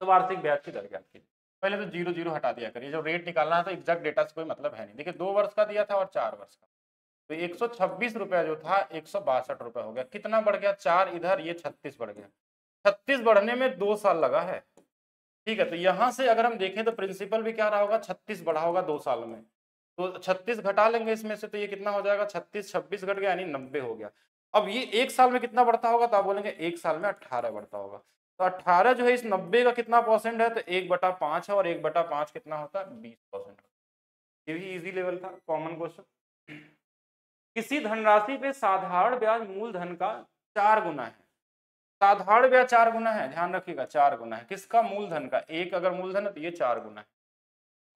तो वार्षिक ब्याज की दर ज्ञात कीजिए। पहले तो 0 हटा दिया करिए, जो रेट निकालना है तो एग्जैक्ट डेटा से कोई मतलब है नहीं। देखिए 2 वर्ष का दिया था और 4 वर्ष का, तो 126 रुपया जो था 162 रुपया हो गया। कितना बढ़ गया? 4 इधर, ये 36 बढ़ गया। 36 बढ़ने में 2 साल लगा है, ठीक है। तो यहां से अगर हम देखें तो प्रिंसिपल भी क्या रहा होगा? 36 बढ़ा होगा 2 साल में, तो 36 घटा लेंगे इसमें से, तो ये कितना हो जाएगा? 36 26 घट गया यानी 90 हो गया। अब ये एक साल में कितना बढ़ता होगा? तो आप बोलेंगे एक साल में 18 बढ़ता होगा। तो 18 जो है इस 90 का कितना परसेंट है? तो 1/5 है, और 1/5 कितना होता है? 20%। ये भी इजी लेवल था, कॉमन क्वेश्चन। किसी धनराशि पे साधारण ब्याज मूलधन का 4 गुना है। साधारण ब्याज 4 गुना है, ध्यान रखिएगा 4 गुना है। किसका? मूलधन का। एक अगर मूलधन है तो ये 4 गुना है।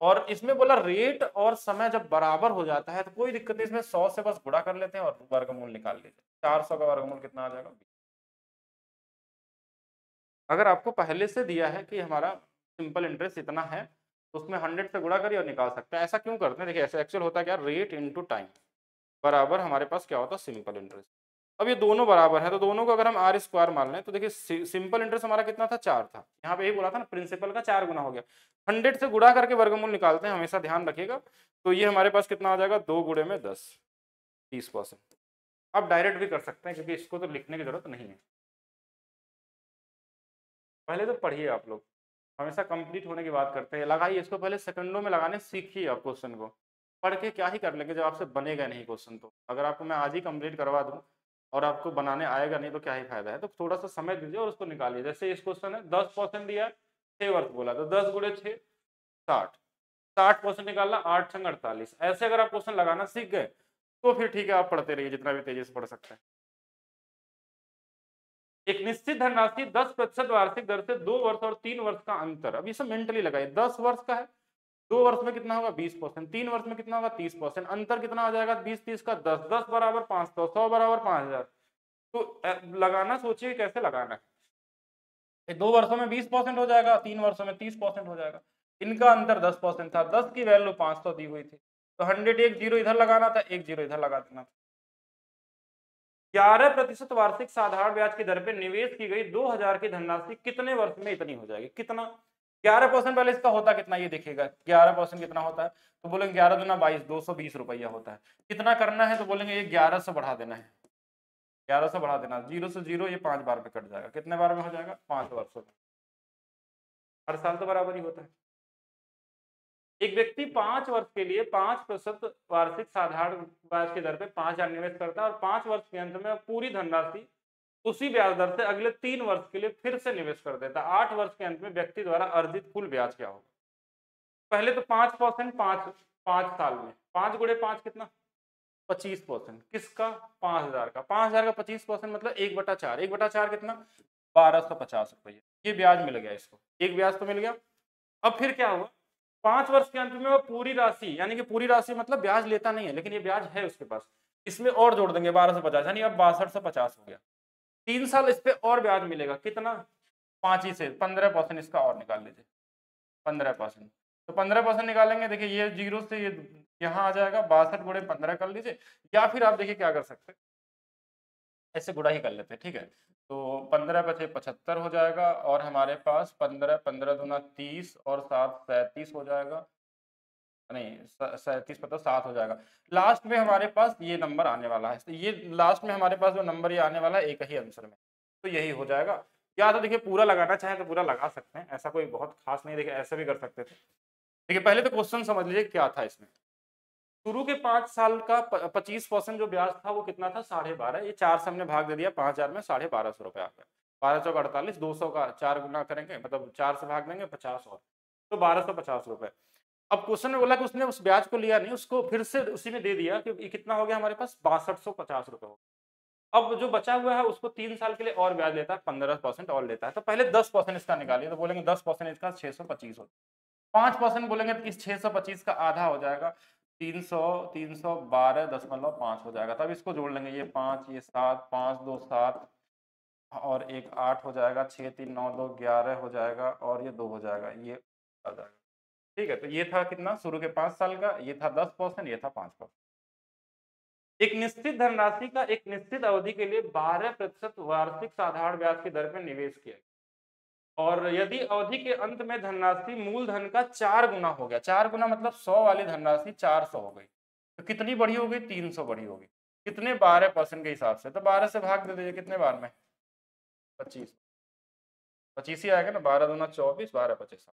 और इसमें बोला रेट और समय जब बराबर हो जाता है तो कोई दिक्कत नहीं, इसमें 100 से बस गुणा कर लेते हैं और वर्गमूल निकाल लेते हैं। 400 का वर्गमूल कितना आ जाएगा? अगर आपको पहले से दिया है कि हमारा सिंपल इंटरेस्ट इतना है, तो उसमें 100 से गुणा करिए और निकाल सकते हैं। ऐसा क्यों करते हैं? देखिए ऐसा एक्चुअल होता है क्या? रेट इंटू टाइम बराबर हमारे पास क्या होता है? Simple interest. अब ये दोनों बराबर है तो दोनों को अगर हम आर स्क्वायर मान लें तो देखिए सिंपल इंटरेस्ट हमारा कितना था? 4 था, यहाँ पे यही बोला था ना, प्रिंसिपल का 4 गुना हो गया। 100 से गुणा करके वर्गमूल निकालते हैं, हमेशा ध्यान रखिएगा। तो ये हमारे पास कितना आ जाएगा? 2 गुणे में 10, 30%। आप डायरेक्ट भी कर सकते हैं क्योंकि इसको तो लिखने की जरूरत नहीं है। पहले तो पढ़िए आप लोग, हमेशा कंप्लीट होने की बात करते हैं, लगाइए इसको, पहले सेकंडों में लगाने सीखिए आप क्वेश्चन को। पढ़ के क्या ही कर लेंगे जब आपसे बनेगा नहीं क्वेश्चन। तो अगर आपको मैं आज ही कंप्लीट करवा दूं और आपको बनाने आएगा नहीं तो क्या ही फायदा है। तो थोड़ा सा समय दीजिए और उसको निकालिए। जैसे इस क्वेश्चन है 10% दिया, 6 वर्ष बोला, तो 10 गुणे 6 60, 60% निकालना, 8 छंग 48। ऐसे अगर आप क्वेश्चन लगाना सीख गए तो फिर ठीक है, आप पढ़ते रहिए जितना भी तेजी से पढ़ सकते हैं। एक निश्चित धनराशि 10% वार्षिक दर से 2 वर्ष और 3 वर्ष का अंतर। अब ये सब मेंटली लगाइए। 10 वर्ष का है, 2 वर्ष में कितना होगा? 20%, 3 वर्ष में कितना होगा? 30%। अंतर कितना आ जाएगा? 20 30 का 10, 10 बराबर 500, 100 बराबर 5,000। तो लगाना सोचिए कैसे लगाना है। 2 वर्षों में 20% हो जाएगा, 3 वर्षों में 30% हो जाएगा। इनका अंतर 10% था, 10 की वैल्यू 500 दी हुई थी, तो 100 एक जीरो इधर लगाना था, एक जीरो इधर लगा देना था। 11% वार्षिक साधारण ब्याज की दर पे निवेश की गई 2,000 की धनराशि कितने वर्ष में इतनी हो जाएगी? कितना? 11% पहले इसका होता कितना ये देखिएगा। 11% कितना होता है? तो बोलेंगे 11 दूना 22, 220 रुपया होता है। कितना करना है? तो बोलेंगे ये 11 से बढ़ा देना है, 11 से बढ़ा देना, 0 से 0 ये 5 बार में कट जाएगा। कितने बार में हो जाएगा? 5 वर्षों में। हर साल तो बराबर ही होता है। एक व्यक्ति 5 वर्ष के लिए 5% वार्षिक साधारण ब्याज की दर पे 5,000 निवेश करता है और 5 वर्ष के अंत में पूरी धनराशि उसी ब्याज दर से अगले 3 वर्ष के लिए फिर से निवेश कर देता है। 8 वर्ष के अंत में व्यक्ति द्वारा अर्जित कुल ब्याज क्या होगा? पहले तो 5% 5 साल में 5 गुणे 5 कितना 25%। किसका 5,000 का 5,000 का 25% मतलब 1/4 1/4 कितना 1250 रुपये। ये ब्याज मिल गया इसको, एक ब्याज तो मिल गया। अब फिर क्या हुआ 5 वर्ष के अंत में वो पूरी राशि यानी कि पूरी राशि मतलब ब्याज लेता नहीं है लेकिन ये ब्याज है उसके पास, इसमें और जोड़ देंगे 1250 यानी अब 6250 हो गया। 3 साल इस पे और ब्याज मिलेगा कितना 5 ही से 15% इसका और निकाल लीजिए 15%। तो 15% निकालेंगे देखिए ये जीरो से ये यहाँ आ जाएगा 62 गुणे 15 कर लीजिए या फिर आप देखिए क्या कर सकते हैं ऐसे गुणा ही कर लेते हैं ठीक है। तो 15 बचे 75 हो जाएगा और हमारे पास 15 15 दूना 30 और 7 37 हो जाएगा नहीं 37 मतलब 7 हो जाएगा। लास्ट में हमारे पास ये नंबर आने वाला है, तो ये लास्ट में हमारे पास जो नंबर ये आने वाला है एक ही आंसर में, तो यही हो जाएगा। या तो देखिए पूरा लगाना चाहें तो पूरा लगा सकते हैं, ऐसा कोई बहुत खास नहीं, देखिए ऐसे भी कर सकते थे। देखिए पहले तो क्वेश्चन समझ लीजिए क्या था इसमें। शुरू के 5 साल का 25% जो ब्याज था वो कितना था 12.5, ये 4 से हमने भाग दे दिया 5,000 में 1250 रुपये आ गया। 1248 200 का 4 गुना करेंगे मतलब 4 से भाग देंगे 50 और तो 1250 रुपये। अब क्वेश्चन में बोला कि उसने उस ब्याज को लिया नहीं, उसको फिर से उसी में दे दिया कि ये कितना हो गया हमारे पास 6250 रुपये हो गया। अब जो बचा हुआ है उसको 3 साल के लिए और ब्याज लेता है 15% और लेता है, तो पहले 10% इसका निकालिए तो बोलेंगे 10% इसका 625 हो, 5% बोलेंगे तो इस 625 का आधा हो जाएगा 300 312.5 हो जाएगा। तब इसको जोड़ लेंगे ये 5 ये 7 5 2 7 और एक 8 हो जाएगा 6 3 9 2 11 हो जाएगा और ये 2 हो जाएगा ये आ जाएगा। ठीक है तो ये था कितना शुरू के 5 साल का, ये था 10%, ये था 5%। एक निश्चित धनराशि का एक निश्चित अवधि के लिए 12% वार्षिक साधारण ब्याज की दर पर निवेश किया और यदि अवधि के अंत में धनराशि मूलधन का 4 गुना हो गया, 4 गुना मतलब 100 वाली धनराशि 400 हो गई, तो कितनी बड़ी हो गई 300 बड़ी होगी। कितने 12% के हिसाब से, तो 12 से भाग दे दीजिए कितने बार में 25 25 ही आएगा ना 12 दूना 24 12 25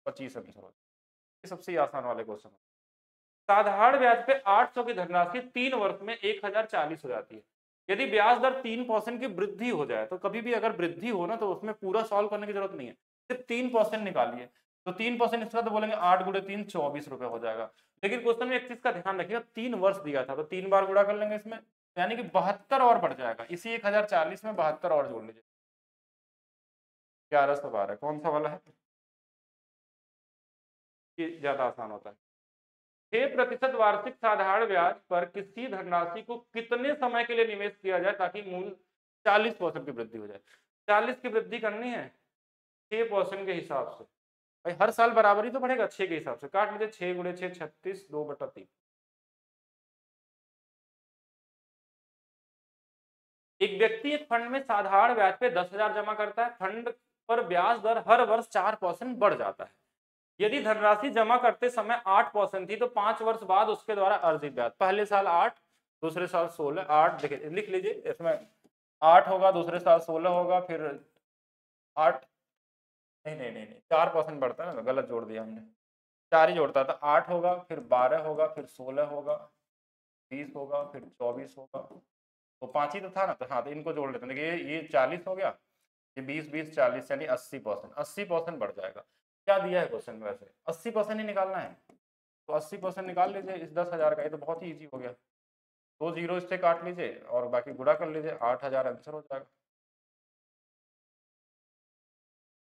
25 आंसर हो। ये सबसे आसान वाले क्वेश्चन। साधारण ब्याज पे 800 की धनराशि 3 वर्ष में 1040 हो जाती है। यदि ब्याज दर 3% की वृद्धि हो जाए तो कभी भी अगर वृद्धि हो ना तो उसमें पूरा सॉल्व करने की जरूरत नहीं है, सिर्फ 3% निकालिए। तो 3% इसका तो बोलेंगे 8 गुणे 3 24 रुपए हो जाएगा। लेकिन क्वेश्चन में एक चीज का ध्यान रखिएगा 3 वर्ष दिया था तो 3 बार गुणा कर लेंगे इसमें, यानी कि 72 और बढ़ जाएगा, इसी 1040 में 72 और जोड़ लीजिए 1112। कौन सा वाला है ये ज्यादा आसान होता है। 6% वार्षिक साधारण ब्याज पर किसी धनराशि को कितने समय के लिए निवेश किया जाए ताकि मूल 40% की वृद्धि हो जाए। 40 की वृद्धि करनी है 6% के हिसाब से, भाई हर साल बराबर ही तो बढ़ेगा 6 के हिसाब से, काट लीजिए 6 गुणे 6 36 2/3। एक व्यक्ति एक फंड में साधारण ब्याज पे 10,000 जमा करता है, फंड पर ब्याज दर हर वर्ष 4% बढ़ जाता है। यदि धनराशि जमा करते समय 8% थी तो 5 वर्ष बाद उसके द्वारा अर्जित ब्याज, पहले साल 8 दूसरे साल 16 8 देखिए लिख लीजिए इसमें 8 होगा दूसरे साल 16 होगा फिर 8 नहीं नहीं नहीं नहीं 4% बढ़ता है ना, गलत जोड़ दिया हमने, 4 ही जोड़ता था 8 होगा फिर 12 होगा फिर 16 होगा 20 होगा फिर 24 होगा, तो 5 ही तो था ना, तो हाँ तो इनको जोड़ लेते हैं। देखिए ये 40 हो गया, ये 20 20 40 यानी 80%, 80% बढ़ जाएगा। क्या दिया है क्वेश्चन में वैसे 80% ही निकालना है, तो 80% निकाल लीजिए इस 10,000 का, ये तो बहुत ही ईजी हो गया। 2 जीरो इससे काट लीजिए और बाकी गुणा कर लीजिए 8,000 आंसर हो जाएगा।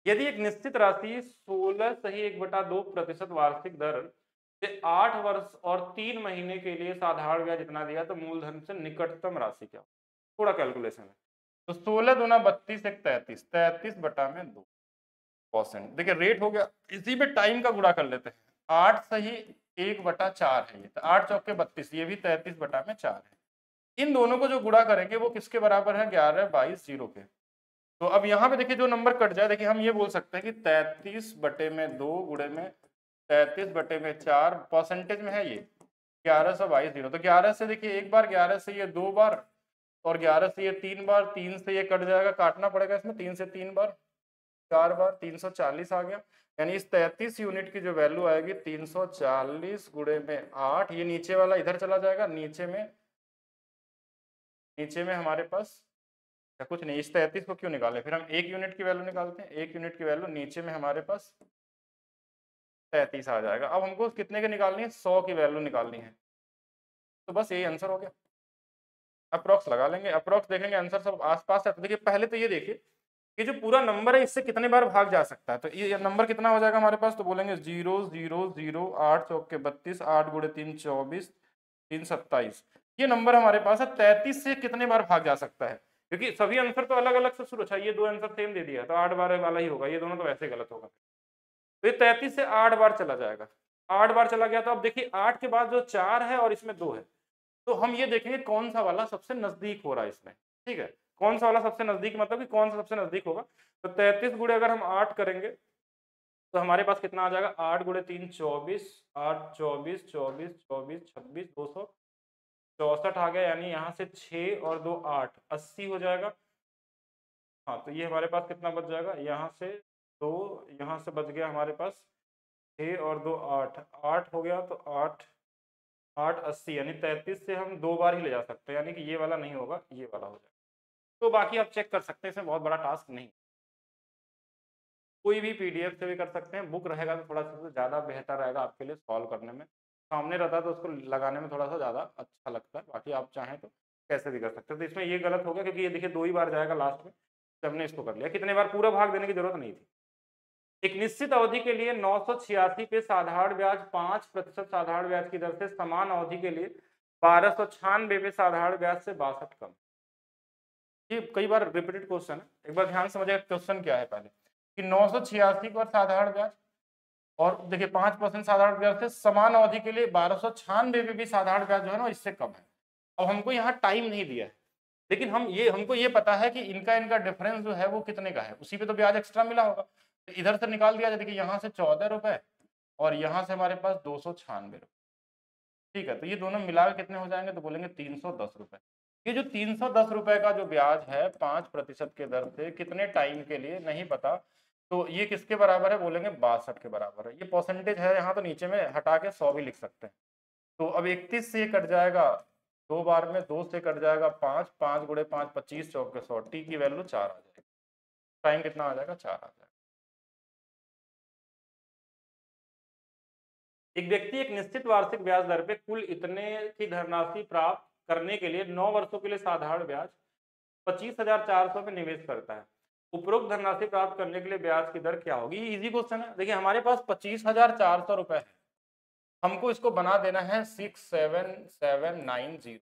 यदि एक निश्चित राशि 16 सही 1/2% वार्षिक दर से 8 वर्ष और 3 महीने के लिए साधारण ब्याज जितना दिया तो मूलधन से निकटतम राशि क्या, थोड़ा कैलकुलेशन है। तो 16 दूना 32 एक 33 33 बटा में 2%, देखिए रेट हो गया, इसी पे टाइम का गुणा कर लेते हैं 8 सही 1/4 है ये, तो 8 चौके 32 ये भी 33 बटा में 4 है। इन दोनों को जो गुणा करेंगे वो किसके बराबर है 11 22 0 के। तो अब यहाँ पे देखिए जो नंबर कट जाए, देखिए हम ये बोल सकते हैं कि 33 बटे में 2 गुणे में 33 बटे में 4 परसेंटेज में है ये 1122 0, तो 11 से देखिए एक बार 11 से ये 2 बार और 11 से ये 3 बार, 3 से ये कट जाएगा, काटना पड़ेगा इसमें 3 से 3 बार 4 बार 340 आ गया, यानी इस 33 यूनिट की जो वैल्यू आएगी 340 गुणे में 8, ये नीचे वाला इधर चला जाएगा, नीचे में हमारे पास या कुछ नहीं, इस 33 को क्यों निकाले, फिर हम 1 यूनिट की वैल्यू निकालते हैं, 1 यूनिट की वैल्यू नीचे में हमारे पास 33 आ जाएगा। अब हमको कितने की निकालनी है, 100 की वैल्यू निकालनी है, तो बस यही आंसर हो गया। अप्रॉक्स लगा लेंगे, अप्रॉक्स देखेंगे आंसर सब आसपास है। तो देखिए पहले तो ये देखिए कि जो पूरा नंबर है इससे कितने बार भाग जा सकता है, तो ये नंबर कितना हो जाएगा हमारे पास, तो बोलेंगे 0 0 0 8 चौक के 32, 8 गुणे 3 24, 3 27। ये नंबर हमारे पास है, 33 से कितने बार भाग जा सकता है, क्योंकि सभी आंसर तो अलग अलग से शुरू। अच्छा ये दो आंसर सेम दे दिया तो 8 बार वाला ही होगा, ये दोनों तो वैसे गलत होगा। तो ये 33 से 8 बार चला जाएगा, 8 बार चला गया। तो अब देखिए 8 के बाद जो 4 है और इसमें 2 है, तो हम ये देखेंगे कौन सा वाला सबसे नजदीक हो रहा है इसमें, ठीक है। कौन सा वाला सबसे नजदीक मतलब कि कौन सा सबसे नजदीक होगा। तो 33 गुणे अगर हम 8 करेंगे तो हमारे पास कितना आ जाएगा, 8 गुणे 3 24, 8 24 24 24 26 264 आ गया, यानी यहाँ से 6 और 2 8 80 हो जाएगा। हाँ तो ये हमारे पास कितना बच जाएगा, यहाँ से 2, यहाँ से बच गया हमारे पास 6 और 2 8, 8 हो गया। तो 8 8 80, यानी 33 से हम 2 बार ही ले जा सकते हैं, यानी कि ये वाला नहीं होगा, ये वाला हो जाएगा। तो बाकी आप चेक कर सकते हैं, इसमें बहुत बड़ा टास्क नहीं, कोई भी पीडीएफ से भी कर सकते हैं। बुक रहेगा तो थोड़ा सा ज़्यादा बेहतर रहेगा आपके लिए सॉल्व करने में, सामने रहता है तो उसको लगाने में थोड़ा सा ज़्यादा अच्छा लगता है। बाकी आप चाहें तो कैसे भी कर सकते हैं। तो इसमें ये गलत हो गया क्योंकि ये देखिए 2 ही बार जाएगा लास्ट में, तो हमने इसको कर लिया। कितने बार, पूरा भाग देने की जरूरत नहीं थी। एक निश्चित अवधि के लिए 986 पे साधारण ब्याज 5% साधारण ब्याज की दर से समान अवधि के लिए 1296 पे साधारण ब्याज से 62 कम। ये कई बार रिपीटेड क्वेश्चन है, एक बार ध्यान से समझिए क्वेश्चन क्या है पहले, कि 986 पर साधारण ब्याज और देखिए 5% साधारण ब्याज से समान अवधि के लिए 1296 पे भी साधारण ब्याज जो है ना इससे कम है। अब हमको यहाँ टाइम नहीं दिया है, लेकिन हमको ये पता है कि इनका डिफरेंस जो है वो कितने का है, उसी पे तो ब्याज एक्स्ट्रा मिला होगा। तो इधर से निकाल दिया जाए, देखिए यहाँ से 14 रुपए और यहाँ से हमारे पास 296 रुपए, ठीक है। तो ये दोनों मिलाकर कितने हो जाएंगे, तो बोलेंगे 310 रुपए। ये जो 310 रुपए का जो ब्याज है 5% के दर से कितने टाइम के लिए नहीं पता, तो ये किसके बराबर है, बोलेंगे 62 के बराबर है। ये परसेंटेज है यहाँ, तो नीचे में हटा के 100 भी लिख सकते हैं। तो अब 31 से कट जाएगा 2 बार में, 2 से कट जाएगा 5, 5 गुणे 5 25 चौके 100, टी की वैल्यू 4 आ जाएगी, टाइम कितना आ जाएगा, 4 आ जाएगा। एक व्यक्ति एक निश्चित वार्षिक ब्याज दर पे कुल इतने की धनराशि प्राप्त करने के लिए 9 वर्षों के लिए साधारण ब्याज 25,400 में निवेश करता है। उपरोक्त धनराशि प्राप्त करने के लिए ब्याज की दर क्या होगी। इजी क्वेश्चन है। देखिए हमारे पास 25,400 रुपए है, हमको इसको बना देना है 67790।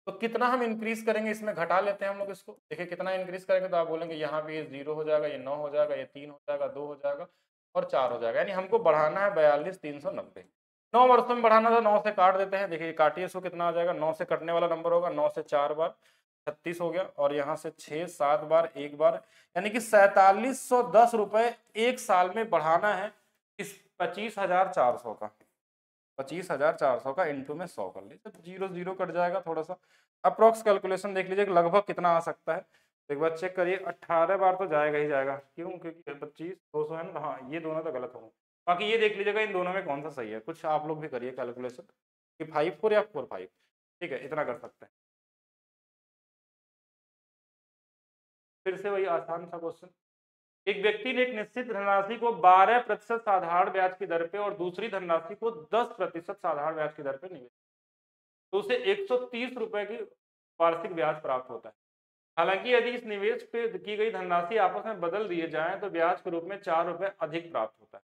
तो कितना हम इंक्रीज करेंगे, इसमें घटा लेते हैं हम लोग इसको। देखिए कितना इंक्रीज करेंगे, तो आप बोलेंगे यहाँ पे ये 0 हो जाएगा, ये 9 हो जाएगा, ये 3 हो जाएगा, 2 हो जाएगा और 4 हो जाएगा, यानी हमको बढ़ाना है 42,390। 9 वर्षों में बढ़ाना था, 9 से काट देते हैं। देखिए काटिए इसको, कितना आ जाएगा, 9 से कटने वाला नंबर होगा, 9 से 4 बार 36 हो गया, और यहाँ से 6 7 बार 1 बार, यानी कि 4710 रुपए एक साल में बढ़ाना है इस 25,400 का। 25,400 का इंटू में 100 कर लीजिए, तो 0 0 कट जाएगा। थोड़ा सा अप्रोक्स कैलकुलेशन देख लीजिए लगभग कितना आ सकता है। तो एक बार चेक करिए, 18 बार तो जाएगा ही जाएगा, क्यों, क्योंकि 25 200 है ना। हाँ ये दोनों तो गलत होंगे, बाकी ये देख लीजिएगा इन दोनों में कौन सा सही है। कुछ आप लोग भी करिए कैलकुलेशन कि 5 4 या 4 5, ठीक है, इतना कर सकते हैं। फिर से वही आसान सा क्वेश्चन। एक व्यक्ति ने एक निश्चित धनराशि को 12% साधारण ब्याज की दर पे और दूसरी धनराशि को 10% साधारण ब्याज की दर पे निवेश, तो उसे 130 रुपए की वार्षिक ब्याज प्राप्त होता है। हालांकि यदि इस निवेश पे की गई धनराशि आपस में बदल दिए जाए तो ब्याज के रूप में 4 रुपए अधिक प्राप्त होता है।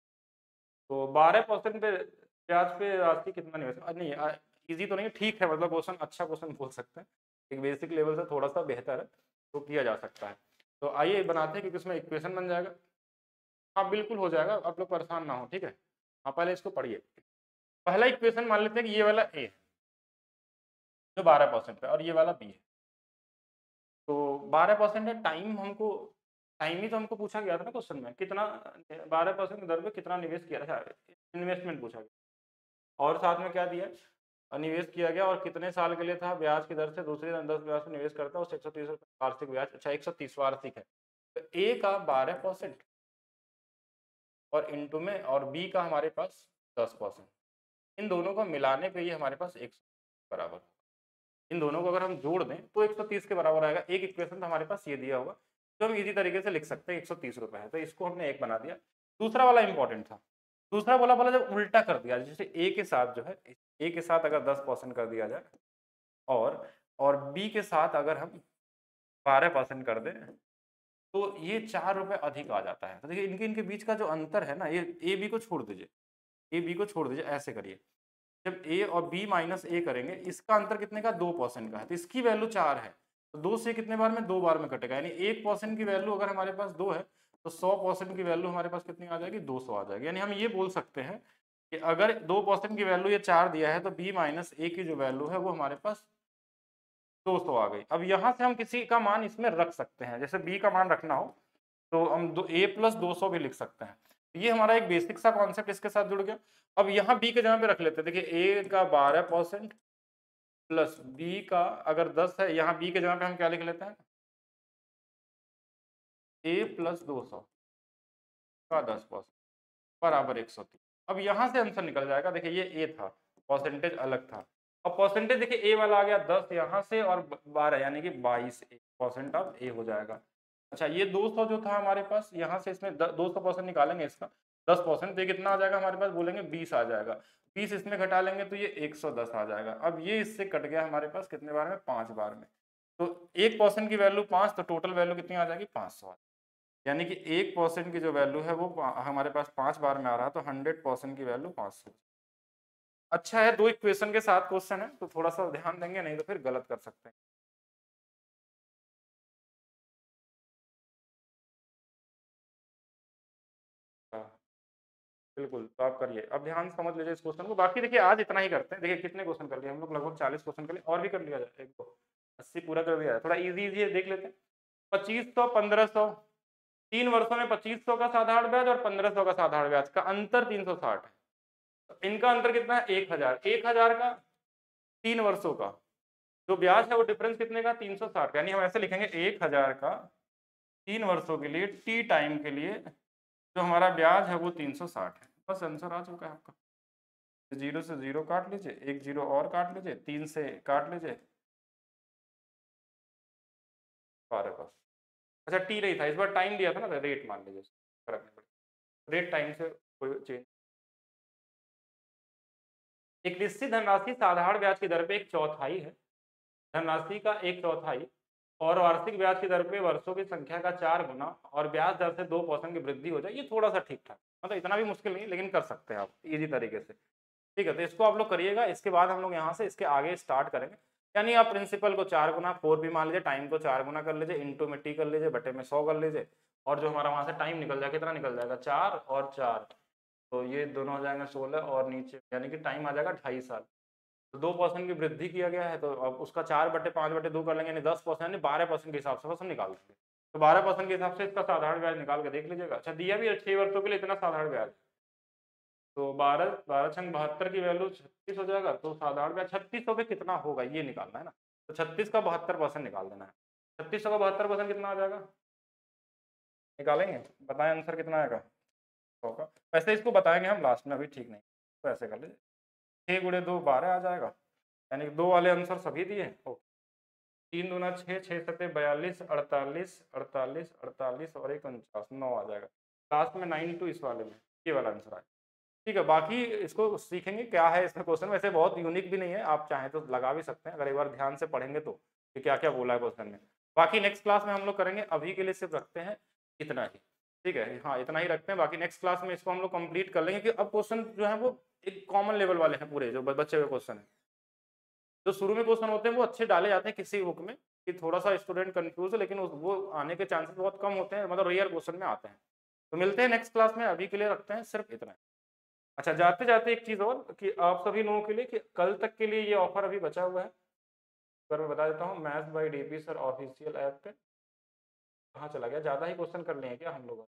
तो 12% पे ब्याज पे राशि कितना निवेश, नहीं इजी तो नहीं, ठीक है, मतलब क्वेश्चन अच्छा क्वेश्चन बोल सकते हैं, एक बेसिक लेवल से थोड़ा सा बेहतर है, तो किया जा सकता है। तो आइए बनाते हैं, क्योंकि इसमें इक्वेशन बन जाएगा। हाँ बिल्कुल हो जाएगा, आप लोग परेशान ना हो, ठीक है। हाँ पहले इसको पढ़िए। पहला इक्वेशन मान लेते हैं कि ये वाला ए जो 12% है और ये वाला बी है। तो 12% है, टाइम हमको, टाइम ही तो हमको पूछा गया था ना क्वेश्चन में, कितना 12% दर पे कितना निवेश किया था, इन्वेस्टमेंट पूछा गया, और साथ में क्या दिया, निवेश किया गया और कितने साल के लिए था, ब्याज की दर से दूसरी 10 ब्याज में निवेश करता है, उस 130 वार्षिक ब्याज। अच्छा 130 वार्षिक है, तो ए का 12% और इंटू में, और बी का हमारे पास 10%, इन दोनों को मिलाने पे ये हमारे पास 100 बराबर, इन दोनों को अगर हम जोड़ दें तो 130 के बराबर आएगा। एक इक्वेशन तो हमारे पास ये दिया होगा तो हम इजी तरीके से लिख सकते हैं, 130 रुपए है, तो इसको हमने एक बना दिया। दूसरा वाला इंपॉर्टेंट था, दूसरा बोला बोला जब उल्टा कर दिया, जैसे ए के साथ जो है, ए के साथ अगर 10% कर दिया जाए और बी के साथ अगर हम 12% कर दें, तो ये 4 रुपए अधिक आ जाता है। तो देखिए इनके इनके बीच का जो अंतर है ना, ये ए बी को छोड़ दीजिए, ए बी को छोड़ दीजिए, ऐसे करिए। जब ए और बी माइनस ए करेंगे, इसका अंतर कितने का, 2% का है, तो इसकी वैल्यू 4 है, तो 2 से कितने बार में, 2 बार में कटेगा, यानी 1% की वैल्यू अगर हमारे पास 2 है, तो 100% की वैल्यू हमारे पास कितनी आ जाएगी, 200 आ जाएगी। यानी हम ये बोल सकते हैं कि अगर 2% की वैल्यू ये 4 दिया है, तो बी माइनस ए की जो वैल्यू है वो हमारे पास 200 आ गई। अब यहाँ से हम किसी का मान इसमें रख सकते हैं, जैसे बी का मान रखना हो तो हम ए प्लस 200 भी लिख सकते हैं। ये हमारा एक बेसिक सा कॉन्सेप्ट इसके साथ जुड़ गया। अब यहाँ बी के जगह पे रख लेते हैं, देखिए ए का 12% प्लस बी का अगर 10 है, यहाँ बी के जगह पे हम क्या लिख लेते हैं, ए प्लस 200 का 10% बराबर 130। अब यहाँ से आंसर निकल जाएगा, देखिए ये ए था, परसेंटेज अलग था, अब परसेंटेज देखिए ए वाला आ गया 10 यहाँ से और 12 यानी कि 22% ऑफ ए हो जाएगा। अच्छा ये 200 जो था हमारे पास, यहाँ से इसमें 200% निकालेंगे, इसका 10% तो ये कितना आ जाएगा हमारे पास, बोलेंगे 20 आ जाएगा, 20 इसमें घटा लेंगे तो ये 110 आ जाएगा। अब ये इससे कट गया हमारे पास कितने बार में, 5 बार में, तो 1% की वैल्यू 5, तो टोटल वैल्यू कितनी आ जाएगी, 500। यानी कि 1% की जो वैल्यू है वो हमारे पास 5 बार में आ रहा है, तो 100% की वैल्यू 500। अच्छा है, 2 इक्वेशन के साथ क्वेश्चन है, तो थोड़ा सा ध्यान देंगे, नहीं तो फिर गलत कर सकते हैं। बिल्कुल, तो आप करिए, अब ध्यान से समझ लीजिए इस क्वेश्चन को। बाकी देखिए आज इतना ही करते हैं, देखिए कितने क्वेश्चन कर लिए हम लोग, लगभग 40 क्वेश्चन कर लिए, और भी कर लिया जाए, 1 2 80 पूरा कर दिया जाए, थोड़ा इजी इजी है, देख लेते हैं। 2500 1500, 3 वर्षों में 2500 का साधारण ब्याज और 1500 का साधारण ब्याज का अंतर 360 है, तो इनका अंतर कितना है, 1000, 1000 का 3 वर्षों का जो ब्याज है वो डिफरेंस कितने का, 360, यानी हम ऐसे लिखेंगे 1000 का 3 वर्षों के लिए टी टाइम के लिए जो हमारा ब्याज है वो 360 है। बस आंसर आ चुका है आपका। 0 से 0 काट लीजिए, 1 0 और काट लीजिए, 3 से काट लीजिए, 12 का। अच्छा टी नहीं था, इस बार टाइम दिया था ना, रेट मान लीजिए, फर्क नहीं पड़ेगा, रेट टाइम से कोई चेंज। एक निश्चित धनराशि साधारण ब्याज की दर पे 1/4 है, धनराशि का 1/4 और वार्षिक ब्याज की दर पे वर्षों की संख्या का 4 गुना और ब्याज दर से 2% की वृद्धि हो जाए, ये थोड़ा सा ठीक ठाक, मतलब इतना भी मुश्किल नहीं, लेकिन कर सकते हैं आप इजी तरीके से। ठीक है, तो इसको आप लोग करिएगा, इसके बाद हम लोग यहाँ से इसके आगे स्टार्ट करेंगे। यानी आप प्रिंसिपल को 4 गुना 4 भी मान लीजिए, टाइम को 4 गुना कर लीजिए, इंटू में टी कर लीजिए, बटे में 100 कर लीजिए, और जो हमारा वहाँ से टाइम निकल जाएगा, कितना निकल जाएगा, 4 और 4, तो ये दोनों हो जाएंगे 16 और नीचे यानी कि टाइम आ जाएगा 2.5 साल। तो 2% की वृद्धि किया गया है, तो अब उसका 4/5/2 कर लेंगे, यानी 10% यानी 12% के हिसाब से बस हम निकाल लेंगे। तो 12% के हिसाब से इसका साधारण ब्याज निकाल के देख लीजिएगा। अच्छा दिया भी है 6 वर्षों के लिए इतना साधारण ब्याज, तो 12 12 छंग 72 की वैल्यू 36 हो जाएगा, तो साधारण ब्याज 3600 पे कितना होगा ये निकालना है ना, तो 36 का 72% निकाल देना है। 3600 का 72% कितना आ जाएगा, निकालेंगे, बताएं आंसर कितना आएगा, 100 का। वैसे इसको बताएंगे हम लास्ट में, अभी ठीक नहीं, तो ऐसे कर लीजिए, 6 गुणे 2 12 आ जाएगा, यानी 2 वाले आंसर सभी दिए। ओके, 3 दूना 6, 6 सत्ते 42, 48 48 48 और 1 49, 9 आ जाएगा, लास्ट में 92 इस वाले में, ये वाला आंसर आएगा। ठीक है, बाकी इसको सीखेंगे क्या है इसमें क्वेश्चन, वैसे बहुत यूनिक भी नहीं है, आप चाहें तो लगा भी सकते हैं अगर एक बार ध्यान से पढ़ेंगे तो, कि क्या क्या बोला है क्वेश्चन में। बाकी नेक्स्ट क्लास में हम लोग करेंगे, अभी के लिए सिर्फ रखते हैं इतना ही। ठीक है, हाँ इतना ही रखते हैं, बाकी नेक्स्ट क्लास में इसको हम लोग कंप्लीट कर लेंगे, कि अब क्वेश्चन जो है वो एक कॉमन लेवल वाले हैं पूरे, जो बच्चे के क्वेश्चन है, जो शुरू में क्वेश्चन होते हैं वो अच्छे डाले जाते हैं किसी बुक में, कि थोड़ा सा स्टूडेंट कंफ्यूज है, लेकिन वो आने के चांसेस बहुत कम होते हैं, मतलब रेयर क्वेश्चन में आते हैं। तो मिलते हैं नेक्स्ट क्लास में, अभी के लिए रखते हैं सिर्फ इतना। अच्छा जाते जाते एक चीज़ और, कि आप सभी लोगों के लिए, कि कल तक के लिए ये ऑफर अभी बचा हुआ है, पर मैं बता देता हूँ, maths by DP sir official app पे। कहाँ चला गया, ज़्यादा ही क्वेश्चन कर लिए हैं क्या हम लोग,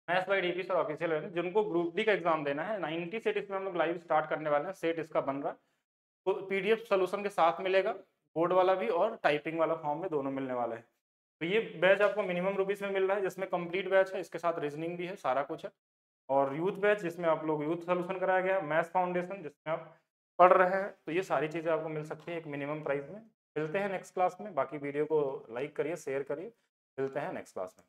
maths by DP sir official है, जिनको ग्रुप डी का एग्जाम देना है, 90 सेट इसमें हम लोग लाइव स्टार्ट करने वाले हैं, सेट इसका बन रहा है, तो पीडीएफ सोल्यूशन के साथ मिलेगा, बोर्ड वाला भी और टाइपिंग वाला फॉर्म में दोनों मिलने वाले हैं। तो ये बैच आपको मिनिमम रुपीज़ में मिल रहा है, जिसमें कंप्लीट बैच है, इसके साथ रीजनिंग भी है, सारा कुछ है, और यूथ बैच जिसमें आप लोग यूथ सोल्यूशन कराया गया, मैथ्स फाउंडेशन जिसमें आप पढ़ रहे हैं, तो ये सारी चीज़ें आपको मिल सकती है एक मिनिमम प्राइस में। मिलते हैं नेक्स्ट क्लास में, बाकी वीडियो को लाइक करिए, शेयर करिए, मिलते हैं नेक्स्ट क्लास में।